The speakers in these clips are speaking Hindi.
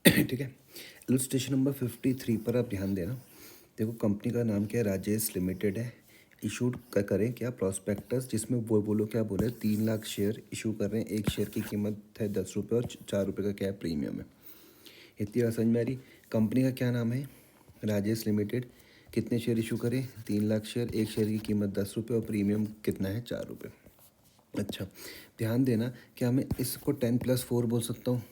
ठीक है। इलस्ट्रेशन नंबर 53 पर आप ध्यान देना। देखो कंपनी का नाम क्या है, राजेश लिमिटेड है। इशूड करें क्या प्रॉस्पेक्टस, जिसमें वो बोलो क्या बोले 3 लाख शेयर इशू कर रहे हैं। एक शेयर की कीमत है 10 रुपये और 4 रुपये का क्या है प्रीमियम है। इतनी बात समझ में आ रही। कंपनी का क्या नाम है, राजेश लिमिटेड। कितने शेयर इशू करें, 3 लाख शेयर। एक शेयर की कीमत 10 रुपये और प्रीमियम कितना है, 4 रुपये। अच्छा, ध्यान देना क्या मैं इसको 10+4 बोल सकता हूँ,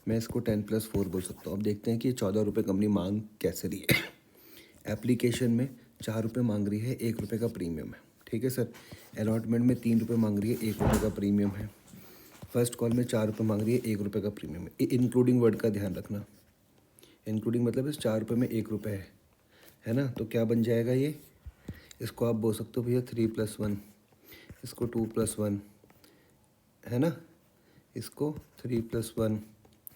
मैं इसको 10+4 बोल सकता हूँ। अब देखते हैं कि 14 रुपये कंपनी मांग कैसे रही है। एप्लीकेशन में 4 रुपये मांग रही है, 1 रुपये का प्रीमियम है। ठीक है सर। अलॉटमेंट में 3 रुपये मांग रही है, 1 रुपये का प्रीमियम है। फर्स्ट कॉल में 4 रुपये मांग रही है, 1 रुपये का प्रीमियम है। इंक्लूडिंग वर्ड का ध्यान रखना, इंक्लूडिंग मतलब इस 4 रुपये में 1 रुपये है ना। तो क्या बन जाएगा ये, इसको आप बोल सकते हो भैया 3+1, इसको 2+1 है ना, इसको 3+1,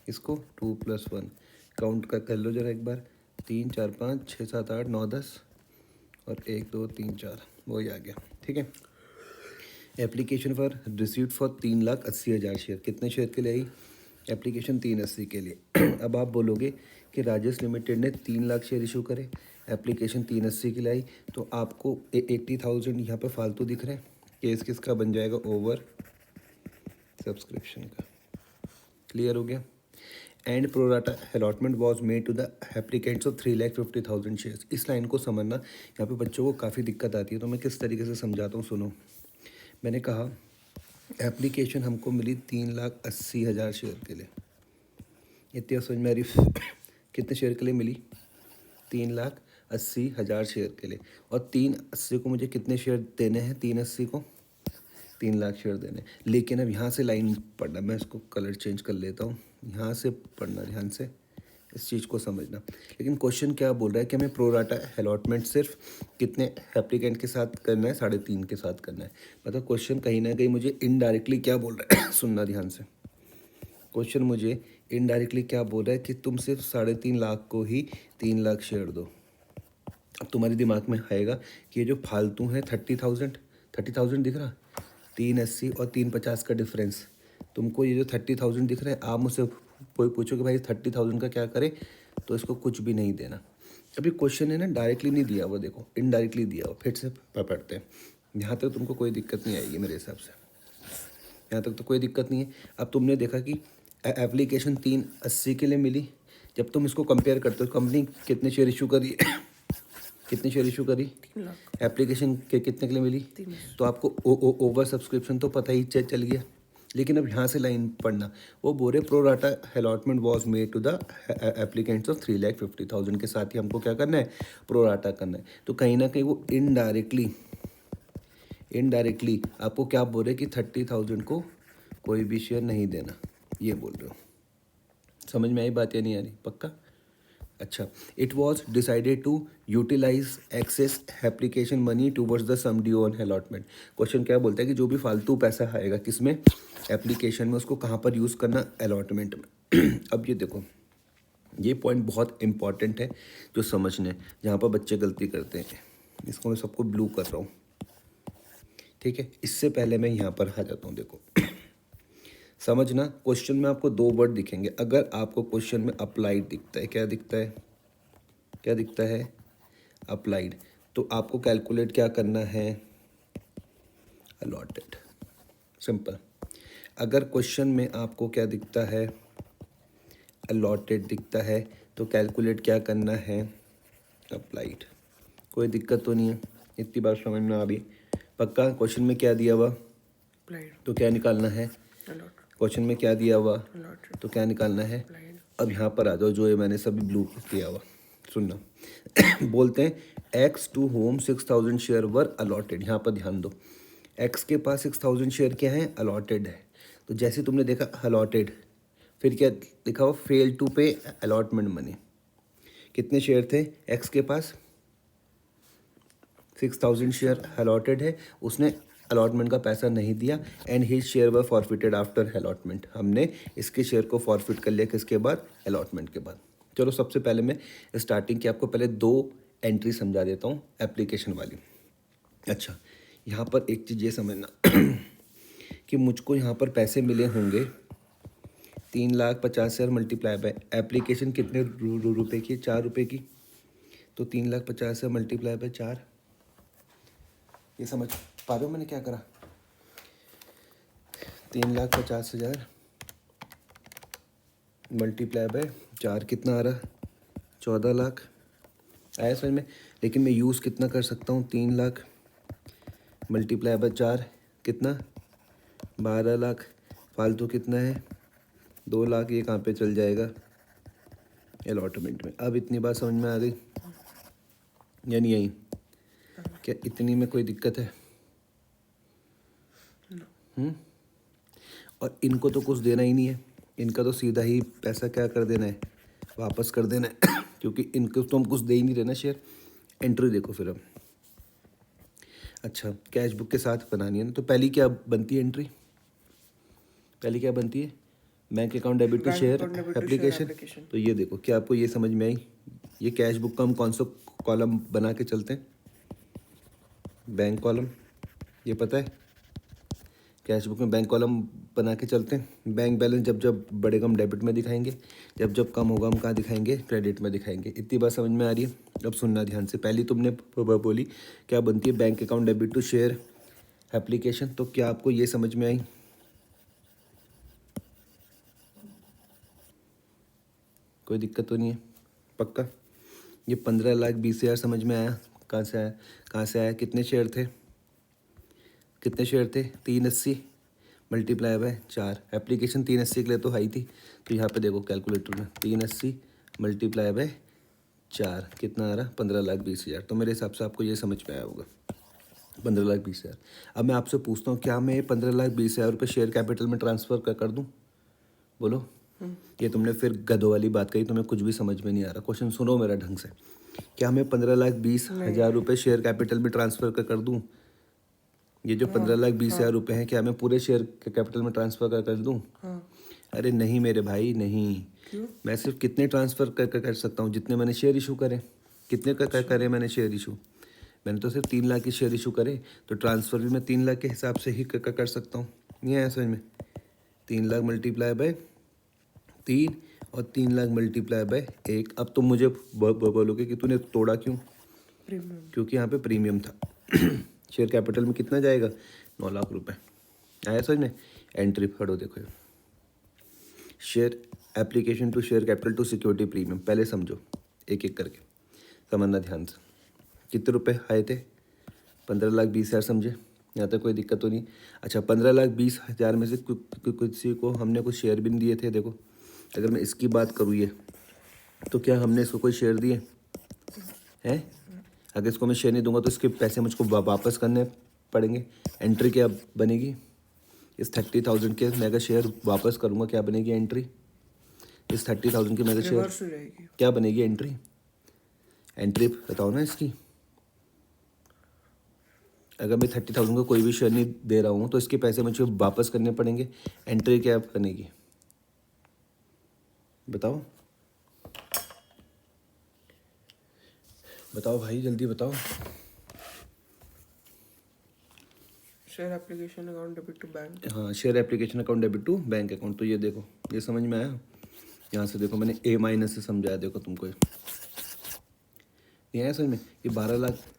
इसको 2+1। काउंट कर लो जरा एक बार, 3 4 5 6 7 8 9 10 और 1 2 3 4, वही आ गया। ठीक है। Application for received for 3,80,000 share. कितने शेयर के लिए आई एप्लीकेशन, 380 के लिए। अब आप बोलोगे कि राजेश लिमिटेड ने 3 लाख शेयर इशू करे, एप्लीकेशन 380 के लिए आई, तो आपको 80,000 यहाँ पे फालतू दिख रहे हैं। केस किसका बन जाएगा, ओवर सब्सक्रिप्शन का। क्लियर हो गया। And pro rata allotment was made to the applicants of 3,50,000 shares. इस लाइन को समझना, यहाँ पे बच्चों को काफ़ी दिक्कत आती है, तो मैं किस तरीके से समझाता हूँ सुनो। मैंने कहा एप्लीकेशन हमको मिली 3,80,000 शेयर के लिए। इतनी समझ में आ रही। कितने शेयर के लिए मिली, 3,80,000 शेयर के लिए। और 380 को मुझे कितने शेयर देने हैं, 380 को 3 लाख शेयर देने। लेकिन अब यहाँ से लाइन पढ़ना, मैं इसको कलर चेंज कर लेता हूँ, यहाँ से पढ़ना ध्यान से, इस चीज़ को समझना। लेकिन क्वेश्चन क्या बोल रहा है कि हमें प्रोराटा अलॉटमेंट सिर्फ कितने एप्लीकेंट के साथ करना है, 3.5 के साथ करना है। मतलब क्वेश्चन कहीं ना कहीं मुझे इनडायरेक्टली क्या बोल रहा है, सुनना ध्यान से। क्वेश्चन मुझे इनडायरेक्टली क्या बोल रहा है कि तुम सिर्फ 3.5 लाख को ही 3 लाख शेयर दो। अब तुम्हारे दिमाग में आएगा कि ये जो फालतू है 30,000 दिख रहा, 380 और 350 का डिफरेंस, तुमको ये जो 30,000 दिख रहा है, आप मुझसे कोई पूछो कि भाई 30,000 का क्या करे, तो इसको कुछ भी नहीं देना। अभी क्वेश्चन है ना, डायरेक्टली नहीं दिया हुआ, देखो इनडायरेक्टली दिया हुआ। फिर से पढ़ते हैं। यहाँ तक तुमको कोई दिक्कत नहीं आएगी मेरे हिसाब से, यहाँ तक तो कोई दिक्कत नहीं है। अब तुमने देखा कि एप्लीकेशन 380 के लिए मिली। जब तुम इसको कंपेयर करते हो, कंपनी कितने शेयर इशू करी कितने शेयर इशू करी, 3 लाख। एप्लीकेशन के कितने के लिए मिली, 380। तो आपको ओवर सब्सक्रिप्शन तो पता ही चल गया। लेकिन अब यहाँ से लाइन पढ़ना, वो बोरे pro rata allotment was made to the applicants of 3,50,000 के साथ ही हमको क्या करना है, प्रो राटा करना है। तो कहीं ना कहीं वो इनडायरेक्टली आपको क्या बोल रहे कि 30,000 को कोई भी शेयर नहीं देना, ये बोल रहे हो। समझ में आई बात या नहीं आ रही, पक्का। अच्छा, it was decided to utilise excess application money towards the sum due on allotment. Question क्या बोलता है कि जो भी फालतू पैसा आएगा किसमें, एप्लीकेशन में, उसको कहाँ पर यूज़ करना, अलॉटमेंट में। अब ये देखो, ये पॉइंट बहुत इंपॉर्टेंट है जो समझने, जहाँ पर बच्चे गलती करते हैं। इसको मैं सबको ब्लू कर रहा हूँ, ठीक है। इससे पहले मैं यहाँ पर आ जाता हूँ। देखो समझना, क्वेश्चन में आपको 2 वर्ड दिखेंगे। अगर आपको क्वेश्चन में अप्लाइड दिखता है, क्या दिखता है, क्या दिखता है, अप्लाइड, तो आपको कैलकुलेट क्या करना है, अलॉटेड। सिंपल। अगर क्वेश्चन में आपको क्या दिखता है, अलॉटेड दिखता है, तो कैलकुलेट क्या करना है, अप्लाइड। कोई दिक्कत तो नहीं है, इतनी बात समझ में आ रही, पक्का। क्वेश्चन में क्या दिया हुआ, अप्लाइड। तो क्या निकालना है, अलॉट। क्वेश्चन में क्या दिया हुआ, अलॉटेड। तो क्या निकालना है। अप्लाइड। अब यहाँ पर आ जाओ, जो ये मैंने सभी ब्लू किया हुआ, सुनना। बोलते हैं X to whom 6,000 share were allotted. यहाँ पर ध्यान दो, एक्स के पास 6,000 शेयर क्या है, अलॉटेड है। तो जैसे तुमने देखा अलॉटेड, फिर क्या लिखा हुआ, fail to pay allotment money. कितने शेयर थे एक्स के पास, 6,000 शेयर अलॉटेड है, उसने अलॉटमेंट का पैसा नहीं दिया, and his share were forfeited after allotment. हमने इसके शेयर को फॉरफिट कर लिया, किसके बाद, अलॉटमेंट के बाद। चलो सबसे पहले मैं स्टार्टिंग की आपको पहले 2 एंट्री समझा देता हूँ एप्लीकेशन वाली। अच्छा, यहाँ पर एक चीज़ ये समझना कि मुझको यहाँ पर पैसे मिले होंगे 3,50,000 मल्टीप्लाई बाय एप्लीकेशन कितने रुपए की है? 4 रुपये की। तो 3,50,000 मल्टीप्लाई बाय 4। ये समझ पा रहे हो मैंने क्या करा? 3,50,000 मल्टीप्लाई बाय 4 कितना आ रहा? 14 लाख। आया समझ में? लेकिन मैं यूज़ कितना कर सकता हूँ? 3 लाख मल्टीप्लाई बाय 4 कितना? 12 लाख। फालतू कितना है? 2 लाख। ये कहाँ पे चल जाएगा? अलॉटमेंट में। अब इतनी बात समझ में आ गई या नहीं आई? क्या इतनी में कोई दिक्कत है? और इनको तो कुछ देना ही नहीं है, इनका तो सीधा ही पैसा क्या कर देना है? वापस कर देना है क्योंकि इनको तो हम कुछ दे ही नहीं रहे ना शेयर। एंट्री देखो फिर अब। अच्छा, कैश बुक के साथ बनानी है ना, तो पहली क्या बनती है एंट्री? पहली क्या बनती है? Bank account debit to share application. तो ये देखो, क्या आपको ये समझ में आई? ये कैश बुक का हम कौन सा कॉलम बना के चलते हैं? Bank column. ये पता है? कैश बुक में बैंक कॉलम बना के चलते हैं। बैंक बैलेंस जब जब बढ़ेगा हम डेबिट में दिखाएंगे, जब जब कम होगा हम कहाँ दिखाएंगे? क्रेडिट में दिखाएंगे। इतनी बात समझ में आ रही है? अब सुनना ध्यान से। पहली तुमने बोली क्या बनती है? Bank account debit to share application. तो क्या आपको ये समझ में आई? कोई दिक्कत तो नहीं है? पक्का? ये 15,20,000 समझ में आया? कहाँ से आया? कहाँ से आया? कितने शेयर थे? कितने शेयर थे? 380 मल्टीप्लाई बाय 4। एप्लीकेशन 380 के लिए तो हाई थी, तो यहाँ पे देखो कैलकुलेटर में 380 मल्टीप्लाई बाय 4 कितना आ रहा? 15,20,000। तो मेरे हिसाब से आपको ये समझ में आया होगा, 15,20,000। अब मैं आपसे पूछता हूँ, क्या मैं 15,20,000 रुपये शेयर कैपिटल में ट्रांसफ़र कर दूँ? बोलो। ये तुमने फिर गधों वाली बात कही, तुम्हें कुछ भी समझ में नहीं आ रहा। क्वेश्चन सुनो मेरा ढंग से। क्या मैं 15,20,000 रुपये शेयर कैपिटल में ट्रांसफ़र कर दूँ? ये जो 15,20,000 रुपये हैं, क्या मैं पूरे शेयर के कैपिटल में ट्रांसफ़र कर दूँ? अरे नहीं मेरे भाई, नहीं। क्यों? मैं सिर्फ कितने ट्रांसफ़र कर सकता हूँ? जितने मैंने शेयर इशू करे। कितने करे मैंने शेयर इशू? मैंने तो सिर्फ 3 लाख के शेयर इशू करे, तो ट्रांसफ़र भी मैं 3 लाख के हिसाब से ही कर सकता हूँ। नहीं आया समझ में? 3 लाख मल्टीप्लाई बाय 3 और 3 लाख मल्टीप्लाई बाय 1। अब तुम मुझे बोलोगे कि तूने तोड़ा क्यों? प्रीमियम। क्योंकि यहाँ पे प्रीमियम था। शेयर कैपिटल में कितना जाएगा? 9 लाख रुपए। आया समझ में? एंट्री पढ़ो देखो। Share application to share capital to security premium. पहले समझो एक एक करके, समझना ध्यान से। कितने रुपए आए थे? 15,20,000। समझे? यहाँ तक कोई दिक्कत तो नहीं? अच्छा, 15,20,000 में से किसी को हमने कुछ शेयर भी नहीं दिए थे। देखो, अगर मैं इसकी बात करूँ ये, तो क्या हमने इसको कोई शेयर दिए हैं? अगर इसको मैं शेयर नहीं दूंगा तो इसके पैसे मुझको वापस करने पड़ेंगे। एंट्री क्या बनेगी? इस 30,000 के मैं अगर शेयर वापस करूंगा, क्या बनेगी एंट्री? इस 30,000 की मैं अगर शेयर रिवर्स हो जाएगी। क्या बनेगी एंट्री? एंट्री बताओ ना इसकी। अगर मैं 30,000 को कोई भी शेयर नहीं दे रहा हूँ तो इसके पैसे मुझे वापस करने पड़ेंगे। एंट्री क्या बनेगी? बताओ बताओ भाई, जल्दी बताओ। Share application account debit to bank. हाँ, share application account debit to bank account. तो ये देखो, ये समझ में आया? यहाँ से देखो, मैंने A- से समझाया। देखो तुमको नहीं आया समझ में? ये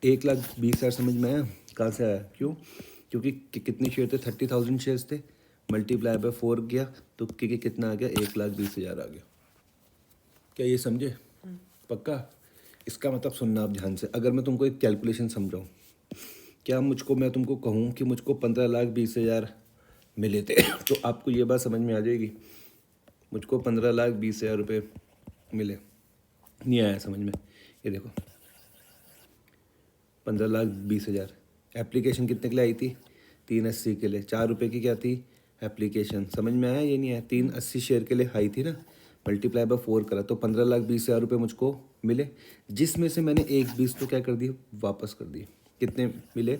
1,20,000 समझ में आया? कहाँ से आया? क्यों? क्योंकि कितने शेयर थे? 30,000 शेयर्स थे। मल्टीप्लाई बाय 4 गया तो कितना आ गया? 1,20,000 आ गया। क्या ये समझे? पक्का? इसका मतलब सुनना आप ध्यान से। अगर मैं तुमको एक कैलकुलेशन समझाऊँ, क्या मैं तुमको कहूँ कि मुझको 15,20,000 मिले थे तो आपको ये बात समझ में आ जाएगी? मुझको 15,20,000 रुपये मिले। नहीं आया समझ में? ये देखो, 15,20,000। एप्लीकेशन कितने के लिए आई थी? 380 के लिए। 4 रुपये की क्या थी? एप्लीकेशन। समझ में आया ये नहीं आया? 380 शेयर के लिए हाई थी ना, मल्टीप्लाई बाय 4 करा तो 15,20,000 रुपये मुझको मिले, जिसमें से मैंने 1,20 तो क्या कर दिए? वापस कर दिए। कितने मिले?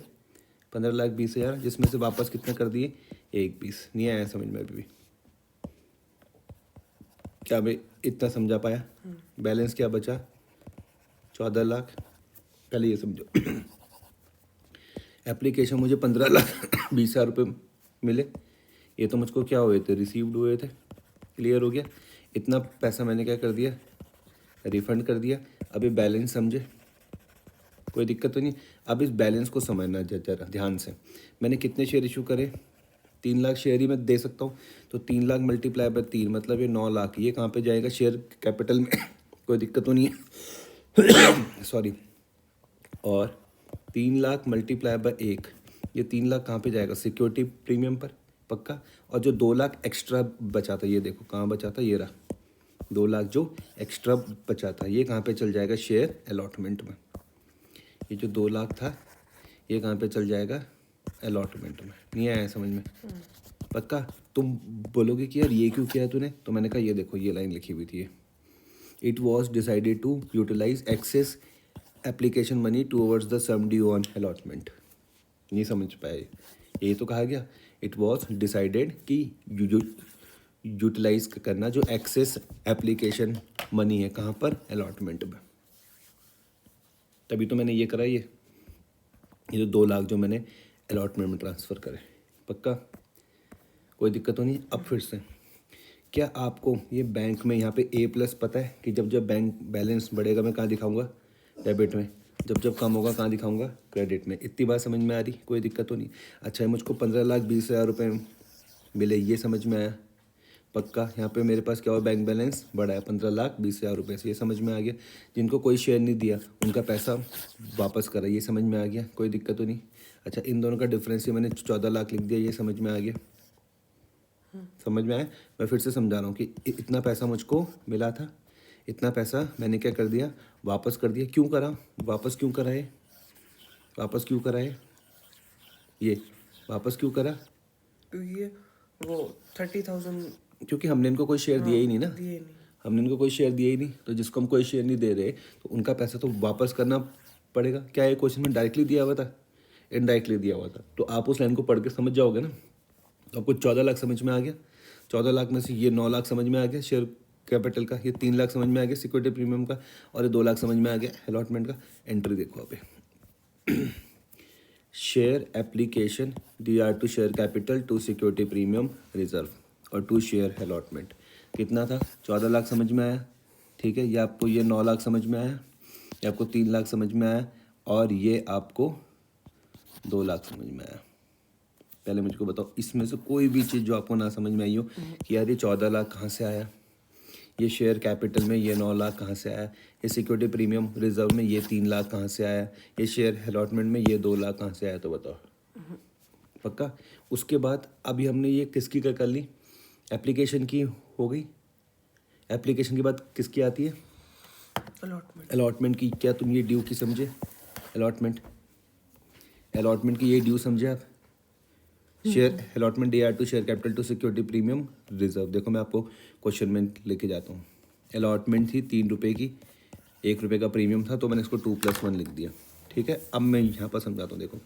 15,20,000, जिसमें से वापस कितने कर दिए? 1,20। नहीं आया समझ में अभी भी? क्या मैं इतना समझा पाया? बैलेंस क्या बचा? 14 लाख। पहले ये समझो। एप्लीकेशन मुझे 15,20,000 रुपये मिले। ये तो मुझको क्या हुए थे? रिसीव्ड हुए थे। क्लियर हो गया? इतना पैसा मैंने क्या कर दिया, रिफंड कर दिया। अब ये बैलेंस समझे, कोई दिक्कत तो नहीं। अब इस बैलेंस को समझना जरा ध्यान से। मैंने कितने शेयर इशू करे, 3 लाख शेयर ही मैं दे सकता हूँ। तो 3 लाख मल्टीप्लाई बाय 3 मतलब ये 9 लाख। ये कहाँ पे जाएगा, शेयर कैपिटल में। कोई दिक्कत तो नहीं है सॉरी। और 3 लाख मल्टीप्लाई बाय 1, ये 3 लाख कहाँ पे जाएगा, सिक्योरिटी प्रीमियम पर, पक्का। और जो 2 लाख एक्स्ट्रा बचा था, ये देखो कहाँ बचा था, ये रहा 2 लाख जो एक्स्ट्रा बचा था, ये कहाँ पे चल जाएगा, शेयर अलॉटमेंट में। ये जो 2 लाख था ये कहाँ पे चल जाएगा, अलॉटमेंट में। नहीं आया समझ में, पक्का। तुम बोलोगे कि यार ये क्यों किया तूने, तो मैंने कहा ये देखो ये लाइन लिखी हुई थी, it was decided to utilise excess application money towards the sum due on allotment. नहीं समझ पाए, यही तो कहा गया, इट वॉज डिसाइडेड कि यूटिलाइज करना जो एक्सेस एप्लीकेशन मनी है, कहाँ पर, अलॉटमेंट में। तभी तो मैंने ये करा, ये जो 2 लाख जो मैंने अलॉटमेंट में ट्रांसफ़र करे, पक्का। कोई दिक्कत तो नहीं। अब फिर से, क्या आपको ये बैंक में यहाँ पे A+ पता है कि जब जब बैंक बैलेंस बढ़ेगा मैं कहाँ दिखाऊंगा, डेबिट में, जब जब कम होगा कहाँ दिखाऊंगा, क्रेडिट में। इतनी बात समझ में आ रही, कोई दिक्कत तो नहीं। अच्छा, मुझको 15,20,000 रुपये मिले, ये समझ में आया, पक्का। यहाँ पे मेरे पास क्या हुआ, बैंक बैलेंस बढ़ा है 15,20,000 रुपये से, ये समझ में आ गया। जिनको कोई शेयर नहीं दिया उनका पैसा वापस करा, ये समझ में आ गया, कोई दिक्कत तो नहीं। अच्छा, इन दोनों का डिफरेंस ये मैंने 14 लाख लिख दिया, ये समझ में आ गया, समझ में आया। मैं फिर से समझा रहा हूँ कि इतना पैसा मुझको मिला था, इतना पैसा मैंने क्या कर दिया, वापस कर दिया। क्यों करा, वापस क्यों करा है, वापस क्यों करा है, ये वापस क्यों करा, क्योंकि वो 30,000 क्योंकि हमने इनको कोई शेयर दिया ही नहीं ना, दिए नहीं। हमने इनको कोई शेयर दिया ही नहीं। तो जिसको हम कोई शेयर नहीं दे रहे तो उनका पैसा तो वापस करना पड़ेगा। क्या ये क्वेश्चन में डायरेक्टली दिया हुआ था, इनडायरेक्टली दिया हुआ था। तो आप उस लाइन को पढ़ के समझ जाओगे ना। तो आपको 14 लाख समझ में आ गया, 14 लाख में से ये 9 लाख समझ में आ गया शेयर कैपिटल का, ये 3 लाख समझ में आ गया सिक्योरिटी प्रीमियम का, और ये 2 लाख समझ में आ गया अलॉटमेंट का। एंट्री देखो आप, share application DR to share capital to security premium reserve और टू शेयर अलॉटमेंट। कितना था, 14 लाख समझ में आया, ठीक है। ये आपको ये 9 लाख समझ में आया, ये आपको 3 लाख समझ में आया, और ये आपको 2 लाख समझ में आया। पहले मुझको बताओ इसमें से कोई भी चीज़ जो आपको ना समझ में आई हो कि यार ये 14 लाख कहाँ से आया, ये शेयर कैपिटल में ये 9 लाख कहाँ से आया, ये सिक्योरिटी प्रीमियम रिजर्व में ये 3 लाख कहाँ से आया, ये शेयर अलॉटमेंट में ये 2 लाख कहाँ से आया, तो बताओ, पक्का। उसके बाद अभी हमने ये किसकी कर ली, एप्लीकेशन की हो गई। एप्लीकेशन के बाद किसकी आती है, अलॉटमेंट। अलॉटमेंट की। क्या तुम ये ड्यू की समझे, अलॉटमेंट, अलॉटमेंट की ये ड्यू समझे आप, share allotment DR to share capital to security premium reserve. देखो मैं आपको क्वेश्चन में लेके जाता हूँ। अलॉटमेंट थी 3 रुपये की, 1 रुपये का प्रीमियम था, तो मैंने इसको 2+1 लिख दिया, ठीक है। अब मैं यहाँ पर समझाता हूँ। देखो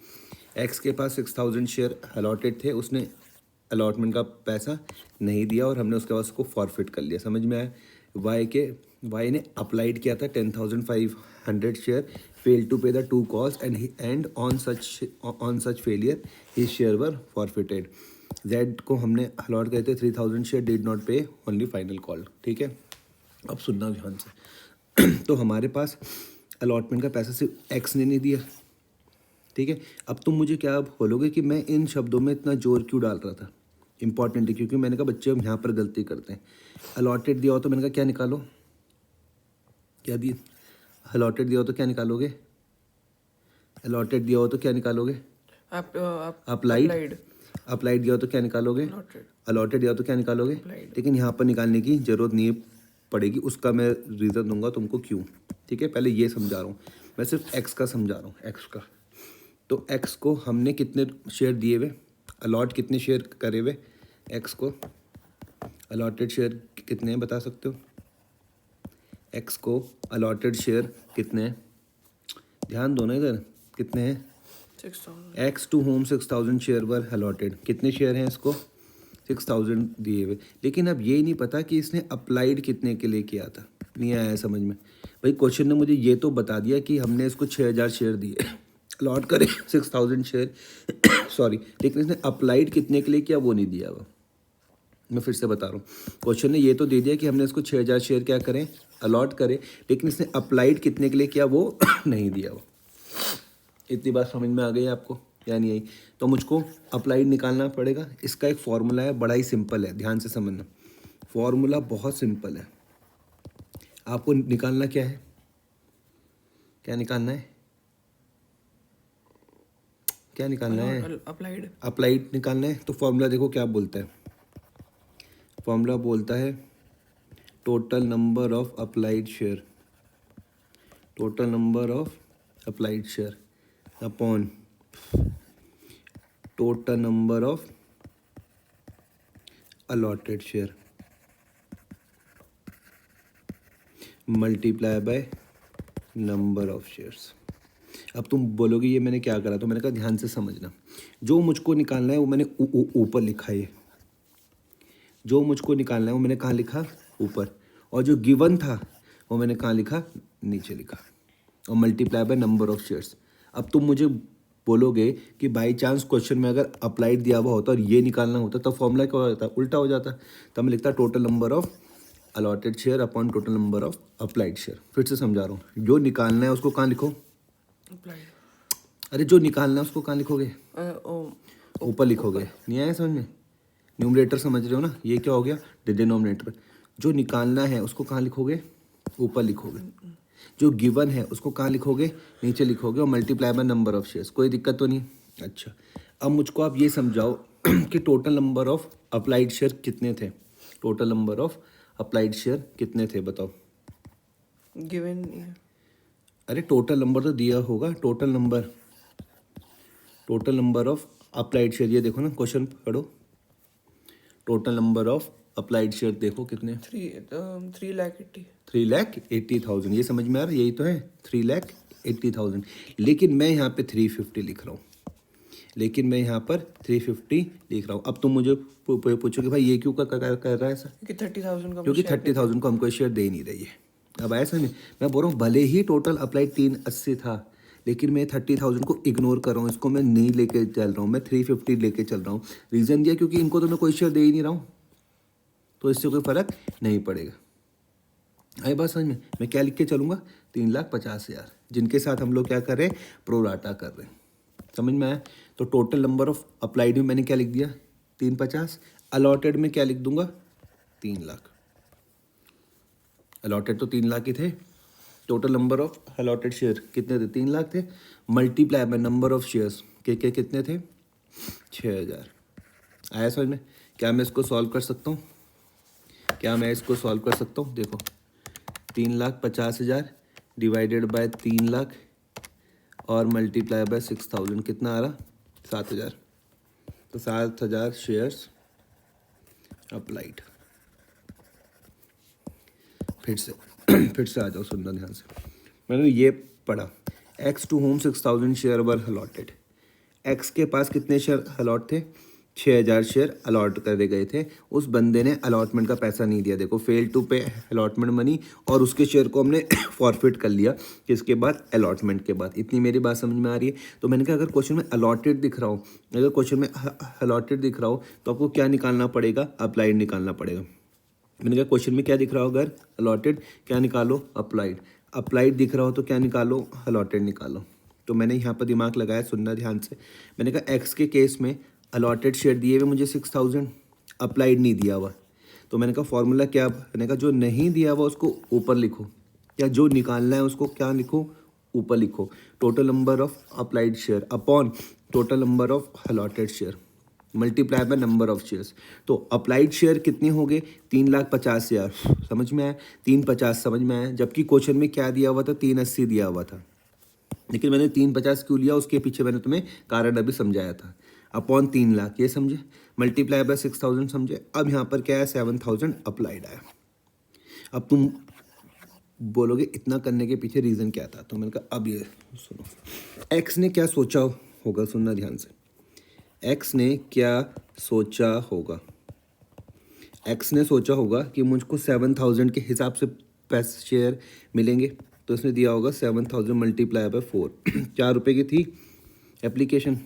एक्स के पास 6,000 शेयर अलॉटेड थे, उसने अलॉटमेंट का पैसा नहीं दिया और हमने उसके बाद उसको फॉरफिट कर लिया, समझ में आया। वाई ने अप्लाइड किया था 10,500 share, fail to pay the 2 cost and on such failure his share were forfeited. Z को हमने अलॉट करे थे 3,000 शेयर, डिड नॉट पे ओनली फाइनल कॉल, ठीक है। अब सुनना ध्यान से तो हमारे पास अलॉटमेंट का पैसा सिर्फ एक्स ने नहीं दिया, ठीक है। अब तुम मुझे क्या बोलोगे कि मैं इन शब्दों में इतना जोर क्यों डाल रहा था, इंपॉर्टेंट है, क्योंकि मैंने कहा बच्चे हम यहाँ पर गलती करते हैं। अलॉटेड दिया हो तो मैंने कहा क्या निकालो, क्या दिया, अलॉटेड दिया हो तो क्या निकालोगे, अलॉटेड दिया हो तो क्या निकालोगे, अप्लाइड दिया हो तो क्या निकालोगे, अलॉटेड दिया हो तो क्या निकालोगे। लेकिन यहाँ पर निकालने की जरूरत नहीं पड़ेगी, उसका मैं रीज़न दूंगा तुमको क्यों, ठीक है। पहले ये समझा रहा हूँ, मैं सिर्फ एक्स का समझा रहा हूँ, एक्स का। तो एक्स को हमने कितने शेयर दिए हुए, अलॉट कितने शेयर करे हुए, एक्स को अलॉटेड शेयर कितने हैं बता सकते हो, एक्स को अलॉटेड शेयर कितने हैं, ध्यान दो ना इधर, कितने हैं, 6,000। X to whom 6,000 share were allotted. कितने शेयर हैं इसको, 6,000 दिए हुए। लेकिन अब ये नहीं पता कि इसने अप्लाइड कितने के लिए किया था, नहीं आया समझ में। भाई क्वेश्चन ने मुझे ये तो बता दिया कि हमने इसको 6,000 शेयर दिए, अलॉट करे 6,000 शेयर सॉरी, लेकिन इसने अप्लाइड कितने के लिए किया वो नहीं दिया हुआ। मैं फिर से बता रहा हूँ, क्वेश्चन ने ये तो दे दिया कि हमने इसको 6000 शेयर क्या करें, अलॉट करें, लेकिन इसने अप्लाइड कितने के लिए किया वो नहीं दिया वो। इतनी बात समझ में आ गई आपको या नहीं आई? तो मुझको अप्लाइड निकालना पड़ेगा। इसका एक फॉर्मूला है, बड़ा ही सिंपल है, ध्यान से समझना। फॉर्मूला बहुत सिंपल है। आपको निकालना क्या है, क्या निकालना है, क्या निकालना है? अप्लाइड। अप्लाइड निकालना है। तो फॉर्मूला देखो क्या बोलता है, फॉर्मूला बोलता है total number of applied share, total number of applied share upon total number of allotted share multiply by number of shares. अब तुम बोलोगे ये मैंने क्या करा, तो मैंने कहा ध्यान से समझना। जो मुझको निकालना है वो मैंने ऊपर लिखा है, जो मुझको निकालना है वो मैंने कहाँ लिखा, ऊपर, और जो गिवन था वो मैंने कहाँ लिखा, नीचे लिखा, और multiply by number of shares. अब तुम मुझे बोलोगे कि बाई चांस क्वेश्चन में अगर अप्लाइड दिया हुआ होता और ये निकालना होता तो फॉर्मूला क्या हो जाता, उल्टा हो जाता। तब मैं लिखता total number of allotted share upon total number of applied share. फिर से समझा रहा हूँ, जो निकालना है उसको कहाँ लिखो, अप्लाइड। अरे जो निकालना है उसको कहाँ लिखोगे, ऊपर लिखोगे। नहीं आया समझ में? न्यूमरेटर समझ रहे हो ना, ये क्या हो गया, डिनोमिनेटर। जो निकालना है उसको कहाँ लिखोगे, ऊपर लिखोगे। जो गिवन है उसको कहाँ लिखोगे, नीचे लिखोगे, और multiply by number of shares. कोई दिक्कत तो नहीं? अच्छा, अब मुझको आप ये समझाओ कि total number of applied share कितने थे, total number of applied share कितने थे बताओ। गिवन। अरे टोटल नंबर तो दिया होगा, total number of applied share. ये देखो ना, क्वेश्चन पढ़ो, total number of applied share देखो कितने, 3,80,000। ये समझ में आ रहा है, यही तो है 3,80,000। लेकिन मैं यहाँ पे 350 लिख रहा हूँ, अब तुम मुझे पूछो कि भाई ये क्यों कर रहा है ऐसा, कि 30,000 का क्योंकि 30,000 को हमको शेयर दे ही नहीं रही है। अब ऐसा नहीं, मैं बोल रहा हूँ भले ही टोटल अप्लाइड 380 था, लेकिन मैं 30,000 को इग्नोर कर रहा हूँ, इसको मैं नहीं लेके चल रहा हूँ, मैं 350 लेके चल रहा हूँ। रीज़न दिया क्योंकि इनको तो मैं कोई शेयर दे ही नहीं रहा हूँ, तो इससे कोई फ़र्क नहीं पड़ेगा। आई बात समझ में? मैं क्या लिख के चलूँगा, 3,50,000, जिनके साथ हम लोग क्या कर रहे हैं, प्रोराटा कर रहे हैं। समझ में आया? तो टोटल नंबर ऑफ अप्लाइड में मैंने क्या लिख दिया, 350। अलॉटेड में क्या लिख दूंगा, 3 लाख। अलॉटेड तो 3 लाख ही थे। Total number of allotted share कितने थे, 3 लाख थे। Multiply by number of shares के कितने थे, 6,000। आया समझ में? क्या मैं इसको सॉल्व कर सकता हूँ, देखो 3,50,000 डिवाइडेड बाय 3 लाख और मल्टीप्लाई बाय 6,000 कितना आ रहा, 7,000। तो 7,000 शेयर्स अप्लाइड। फिर से आ जाओ, सुनना ध्यान से। मैंने ये पढ़ा, X to whom 6,000 share were allotted. X के पास कितने शेयर अलॉट थे, 6,000 शेयर अलॉट करे गए थे। उस बंदे ने अलॉटमेंट का पैसा नहीं दिया, देखो fail to pay allotment money, और उसके शेयर को हमने फॉरफिट कर लिया किसके बाद, अलॉटमेंट के बाद। इतनी मेरी बात समझ में आ रही है? तो मैंने कहा अगर क्वेश्चन में अलॉटेड दिख रहा हो, तो आपको क्या निकालना पड़ेगा, अप्लाइड निकालना पड़ेगा। मैंने कहा क्वेश्चन में क्या दिख रहा हो, अगर अलॉटेड क्या निकालो, अप्लाइड दिख रहा हो तो क्या निकालो, अलॉटेड निकालो। तो मैंने यहाँ पर दिमाग लगाया, सुनना ध्यान से। मैंने कहा एक्स के केस में अलॉटेड शेयर दिए हुए मुझे 6,000, अप्लाइड नहीं दिया हुआ। तो मैंने कहा फॉर्मूला क्या, मैंने कहा जो नहीं दिया हुआ उसको ऊपर लिखो, या जो निकालना है उसको क्या लिखो, ऊपर लिखो। Total number of applied share upon total number of allotted share multiply by number of shares. तो अप्लाइड शेयर कितने हो गए, 3,50,000। समझ में आया, 350 समझ में आया। जबकि क्वेश्चन में क्या दिया हुआ था, 380 दिया हुआ था, लेकिन मैंने 350 क्यों लिया, उसके पीछे मैंने तुम्हें कारण अभी समझाया था। अपॉन 3 लाख, ये समझे, मल्टीप्लाई बाय 6,000 समझे। अब यहाँ पर क्या है, 7,000 अप्लाइड आया। अब तुम बोलोगे इतना करने के पीछे रीज़न क्या था, तो मैंने कहा अब ये सुनो, एक्स ने क्या सोचा होगा, सुनना ध्यान से। एक्स ने क्या सोचा होगा, एक्स ने सोचा होगा कि मुझको 7,000 के हिसाब से पैसे शेयर मिलेंगे, तो इसने दिया होगा 7,000 मल्टीप्लाई बाय 4। 4 रुपये की थी एप्लीकेशन,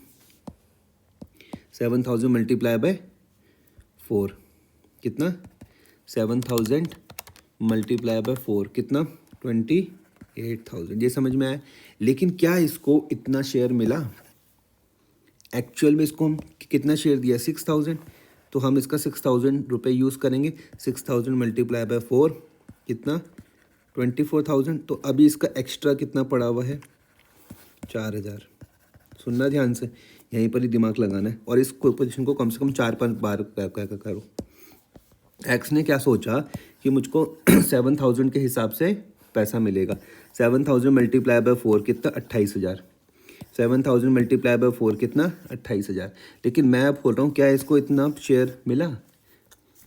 7,000 मल्टीप्लाई बाय 4 कितना 7,000 मल्टीप्लाई बाय 4 कितना 28,000। ये समझ में आया। लेकिन क्या इसको इतना शेयर मिला? एक्चुअल में इसको हम कितना शेयर दिया 6,000, तो हम इसका 6,000 रुपये यूज़ करेंगे। 6,000 मल्टीप्लाई बाय 4 कितना 24,000। तो अभी इसका एक्स्ट्रा कितना पड़ा हुआ है 4,000। सुनना ध्यान से, यहीं पर ही दिमाग लगाना है और इस पोजीशन को कम से कम 4-5 बार करो। एक्स ने क्या सोचा कि मुझको 7,000 के हिसाब से पैसा मिलेगा। 7,000 मल्टीप्लाई बाय 4 कितना 28,000। 7,000 मल्टीप्लाई बाय 4 कितना 28,000। लेकिन मैं अब बोल रहा हूँ क्या इसको इतना शेयर मिला?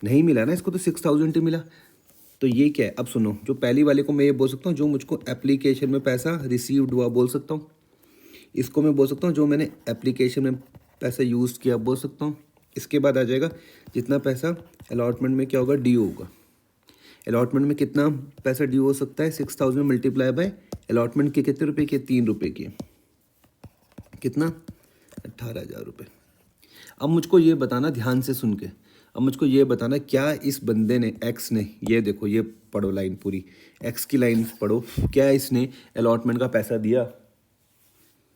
नहीं मिला ना, इसको तो 6,000 ही मिला। तो ये क्या है? अब सुनो, जो पहली वाले को मैं ये बोल सकता हूँ जो मुझको एप्लीकेशन में पैसा रिसीव्ड हुआ बोल सकता हूँ। इसको मैं बोल सकता हूँ जो मैंने एप्लीकेशन में पैसा यूज़ किया बोल सकता हूँ। इसके बाद आ जाएगा जितना पैसा अलॉटमेंट में क्या होगा ड्यू होगा। अलॉटमेंट में कितना पैसा ड्यू हो सकता है 6,000 मल्टीप्लाई बाय अलॉटमेंट के कितने रुपए के 3 रुपये के कितना 18,000 रुपये। अब मुझको ये बताना ध्यान से सुन के, अब मुझको ये बताना क्या इस बंदे ने एक्स ने, ये देखो ये पढ़ो लाइन पूरी, एक्स की लाइन पढ़ो, क्या इसने अलॉटमेंट का पैसा दिया?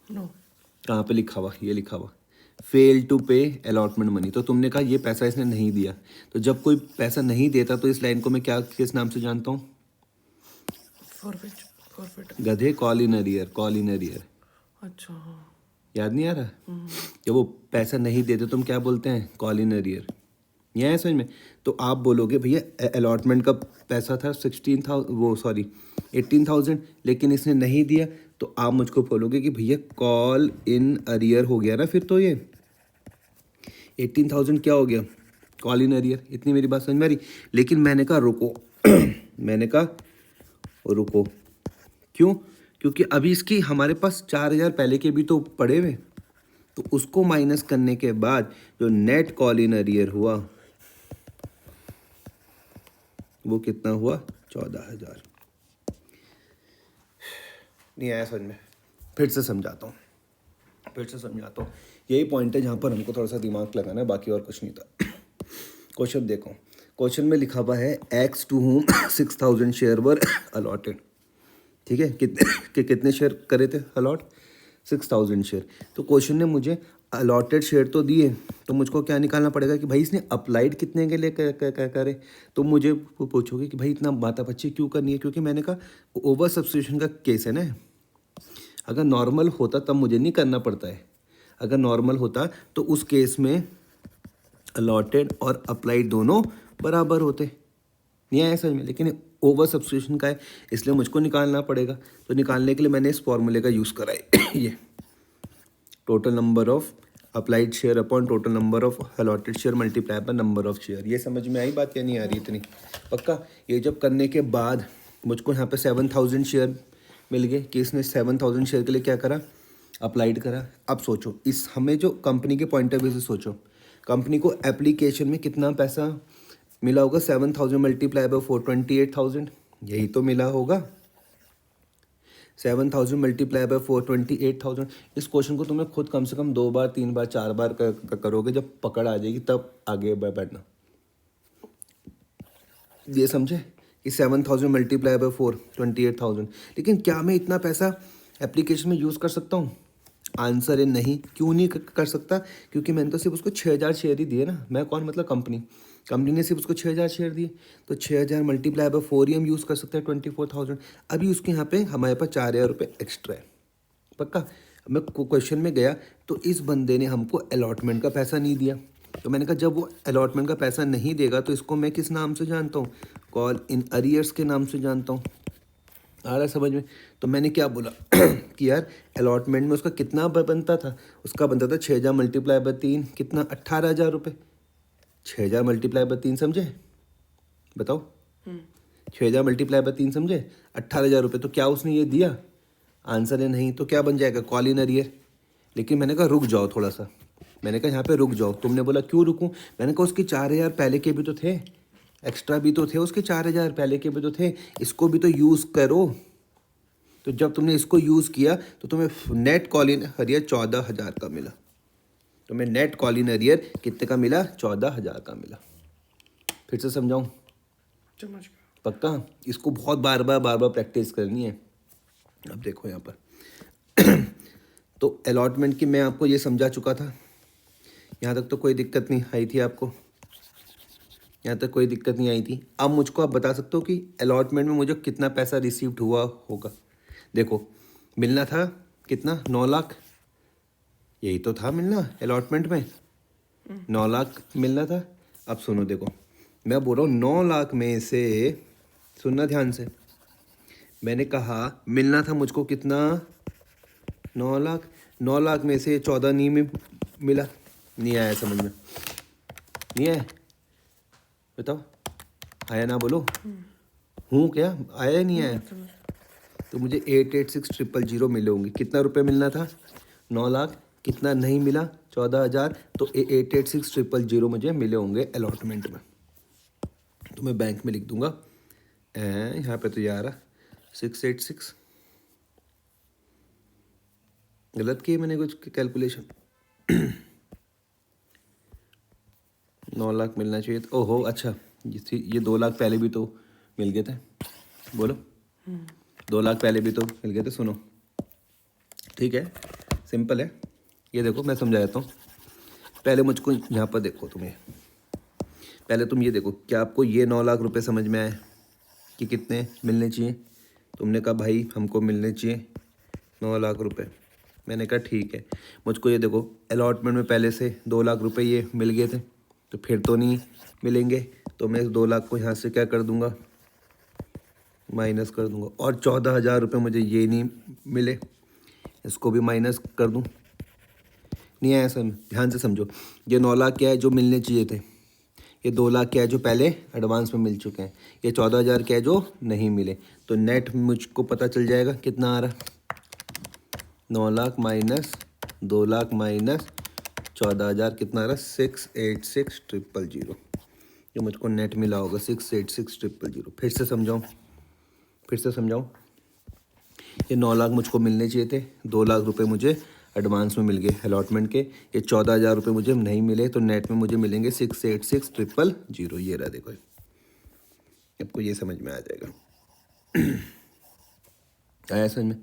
नो। कहाँ पे लिखा हुआ? ये लिखा हुआ fail to pay allotment money. तो तुमने कहा ये पैसा इसने नहीं दिया। तो जब कोई पैसा नहीं देता तो इस लाइन को मैं क्या किस नाम से जानता हूँ? फॉरफिट। गधे call in arrear, call in arrear. अच्छा हाँ। याद नहीं आ रहा? जब वो पैसा नहीं देते तुम क्या बोलते हैं? Call in arrear. ये है समझ में? तो आप बोलोगे भैया अलॉटमेंट का पैसा था 18,000 लेकिन इसने नहीं दिया, तो आप मुझको बोलोगे कि भैया कॉल इन अरियर हो गया ना। फिर तो ये 18,000 क्या हो गया? Call in arrear. इतनी मेरी बात समझ में आ रही? लेकिन मैंने कहा रुको मैंने कहा रुको। क्यों? क्योंकि अभी इसकी हमारे पास 4,000 पहले के भी तो पड़े हुए, तो उसको माइनस करने के बाद जो नेट कॉल इन अरियर हुआ वो कितना हुआ 14,000। नहीं आया समझ में? फिर से समझाता हूँ। यही पॉइंट है जहाँ पर हमको थोड़ा सा दिमाग लगाना है, बाकी और कुछ नहीं था। क्वेश्चन देखो, क्वेश्चन में लिखा हुआ है X to whom 6,000 share were allotted. ठीक है, कितने शेयर करे थे अलॉट? 6,000 शेयर। तो क्वेश्चन ने मुझे अलॉटेड शेयर तो दिए, तो मुझको क्या निकालना पड़ेगा कि भाई इसने अप्लाइड कितने के लिए करे। तो मुझे पूछोगे कि भाई इतना बातापच्ची क्यों करनी है? क्योंकि मैंने कहा ओवर सब्सटीट्यूशन का केस है ना। अगर नॉर्मल होता तब मुझे नहीं करना पड़ता है। अगर नॉर्मल होता तो उस केस में अलॉटेड और अप्लाइड दोनों बराबर होते, नहीं आया समझ में? लेकिन ओवर सब्सटीट्यूशन का है इसलिए मुझको निकालना पड़ेगा। तो निकालने के लिए मैंने इस फॉर्मूले का यूज़ करा है ये total number of applied share upon total number of allotted share multiply by number of share. ये समझ में आई बात या नहीं आ रही इतनी? पक्का? ये जब करने के बाद मुझको यहाँ पे 7,000 शेयर मिल गए कि इसने 7,000 शेयर के लिए क्या करा? अप्लाइड करा। अब सोचो इस हमें जो कंपनी के पॉइंट ऑफ व्यू से सोचो, कंपनी को एप्लीकेशन में कितना पैसा मिला होगा? 7,000 मल्टीप्लाई बाय 4 28,000, यही तो मिला होगा। 7,000 मल्टीप्लाई बाय 4 28,000। इस क्वेश्चन को तुम्हें खुद कम से कम 2 बार 3 बार 4 बार करोगे, जब पकड़ आ जाएगी तब आगे बढ़ना। ये समझे कि 7,000 मल्टीप्लाई बाय 4 28,000। लेकिन क्या मैं इतना पैसा एप्लीकेशन में यूज़ कर सकता हूँ? आंसर है नहीं। क्यों नहीं कर सकता? क्योंकि मैंने तो सिर्फ उसको 6,000 शेयर ही दिए ना। मैं कौन? मतलब कंपनी ने सिर्फ उसको 6,000 शेयर दिए, तो 6,000 मल्टीप्लाई बाय 4 ही हम यूज़ कर सकते हैं 24,000। अभी उसके यहाँ पे हमारे पास 4,000 रुपये एक्स्ट्रा है। पक्का? मैं क्वेश्चन में गया तो इस बंदे ने हमको अलॉटमेंट का पैसा नहीं दिया, तो मैंने कहा जब वो अलॉटमेंट का पैसा नहीं देगा तो इसको मैं किस नाम से जानता हूँ? कॉल इन अरियर्स के नाम से जानता हूँ। आ रहा है समझ में? तो मैंने क्या बोला कि यार अलॉटमेंट में उसका कितना बनता था? उसका बनता था 6,000 मल्टीप्लाई बाय 3 कितना 18,000 रुपये। 6,000 मल्टीप्लाई बाय 3 समझे? बताओ 6,000 मल्टीप्लाई बाय 3 समझे? 18,000 रुपये। तो क्या उसने ये दिया? आंसर है नहीं। तो क्या बन जाएगा? Call in arrear. लेकिन मैंने कहा रुक जाओ थोड़ा सा, मैंने कहा यहाँ पे रुक जाओ। तुमने बोला क्यों रुकूं? मैंने कहा उसके 4,000 पहले के भी तो थे, एक्स्ट्रा भी तो थे उसके 4,000 पहले के भी तो थे, इसको भी तो यूज़ करो। तो जब तुमने इसको यूज़ किया तो तुम्हें नेट कॉल इन अरियर 14,000 का मिला। तुम्हें नेट कॉल इन अरियर कितने का मिला? 14,000 का मिला। फिर से समझाऊँ? समझ गया। पक्का? इसको बहुत बार बार प्रैक्टिस करनी है। अब देखो यहाँ पर तो अलॉटमेंट की मैं आपको ये समझा चुका था। यहाँ तक तो कोई दिक्कत नहीं आई थी आपको, यहाँ तक कोई दिक्कत नहीं आई थी। अब मुझको आप बता सकते हो कि अलॉटमेंट में मुझे कितना पैसा रिसीव्ड हुआ होगा। देखो मिलना था कितना, 9 लाख, यही तो था मिलना अलॉटमेंट में, 9 लाख मिलना था। अब सुनो, देखो मैं बोल रहा हूँ 9 लाख में से, सुनना ध्यान से, मैंने कहा मिलना था मुझको कितना, 9 लाख। 9 लाख में से 14 नहीं मिला, नहीं आया समझ में, नहीं आया, बताओ आया ना, बोलो हूँ क्या, आया नहीं आया? तो मुझे 886000 मिले होंगे। कितना रुपए मिलना था, 9 लाख, कितना नहीं मिला, 14,000, तो 886000 मुझे मिले होंगे अलॉटमेंट में। तो मैं बैंक में लिख दूंगा, यहाँ पे तो ये आ रहा 686, गलत किए मैंने कुछ कैलकुलेशन। 9 लाख मिलना चाहिए था, ओहो अच्छा, ये 2 लाख पहले भी तो मिल गए थे, बोलो 2 लाख पहले भी तो मिल गए थे। सुनो ठीक है, सिंपल है, ये देखो मैं समझा देता हूँ। पहले मुझको यहाँ पर देखो, तुम्हें पहले तुम ये देखो, क्या आपको ये 9 लाख रुपए समझ में आए कि कितने मिलने चाहिए? तुमने कहा भाई हमको मिलने चाहिए 9 लाख रुपए। मैंने कहा ठीक है, मुझको ये देखो अलॉटमेंट में पहले से 2 लाख रुपए ये मिल गए थे, तो फिर तो नहीं मिलेंगे, तो मैं इस 2 लाख को यहाँ से क्या कर दूंगा, माइनस कर दूंगा। और 14,000 रुपये मुझे ये नहीं मिले, इसको भी माइनस कर दूं, नहीं आया सर? ध्यान से समझो, ये 9 लाख क्या है जो मिलने चाहिए थे, ये 2 लाख क्या है जो पहले एडवांस में मिल चुके हैं, ये 14,000 क्या है जो नहीं मिले। तो नेट मुझको पता चल जाएगा कितना आ रहा, 9 लाख माइनस 2 लाख माइनस 14,000, कितना आ रहा, 686,000, जो मुझको नेट मिला होगा 686,000। फिर से समझाऊँ, फिर से समझाऊँ, ये 9 लाख मुझको मिलने चाहिए थे, 2 लाख रुपए मुझे एडवांस में मिल गए अलॉटमेंट के, ये 14,000 रुपये मुझे नहीं मिले, तो नेट में मुझे मिलेंगे 686,000। ये रहा देखो, आपको ये समझ में आ जाएगा। आया समझ में?